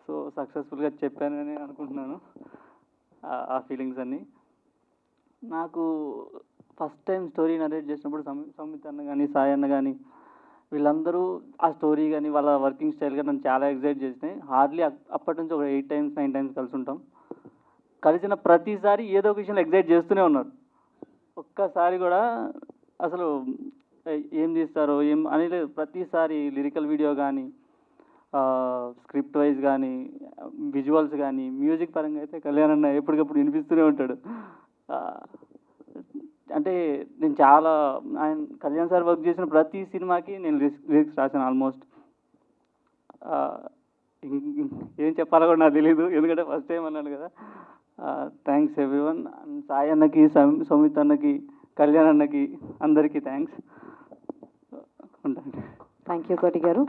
సో సక్సెస్ఫుల్గా చెప్పానని అనుకుంటున్నాను ఆ ఫీలింగ్స్ అన్నీ. నాకు ఫస్ట్ టైం స్టోరీ నరేట్ చేసినప్పుడు సమిత్ అన్న కానీ సాయి అన్న కానీ వీళ్ళందరూ ఆ స్టోరీ కానీ వాళ్ళ వర్కింగ్ స్టైల్ కానీ నన్ను చాలా ఎగ్జైట్ చేసినాయి. హార్డ్లీ అప్పటి నుంచి ఒక 8 times 9 times కలిసి ఉంటాం. కలిసిన ప్రతిసారి ఏదో ఒక విషయంలో ఎగ్జైట్ చేస్తూనే ఉన్నారు. ఒక్కసారి కూడా అసలు ఏం తీస్తారో ఏం అని లేదు. ప్రతిసారి లిరికల్ వీడియో కానీ స్క్రిప్ట్ వైజ్ కానీ విజువల్స్ కానీ మ్యూజిక్ పరంగా అయితే కళ్యాణ్ అన్న ఎప్పటికప్పుడు వినిపిస్తూనే ఉంటాడు. అంటే నేను చాలా ఆయన కళ్యాణ్ సార్ వర్క్ చేసిన ప్రతి సినిమాకి నేను లిరిక్స్ రాశాను ఆల్మోస్ట్. ఏం చెప్పాలో కూడా నాకు తెలియదు, ఎందుకంటే ఫస్ట్ టైం అన్నాను కదా. Thanks everyone. సాయి అన్నకి, సౌమిత్ అన్నకి, కళ్యాణ్ అన్నకి అందరికీ థ్యాంక్స్. ఉంటాను. థ్యాంక్ యూ కోటి గారు.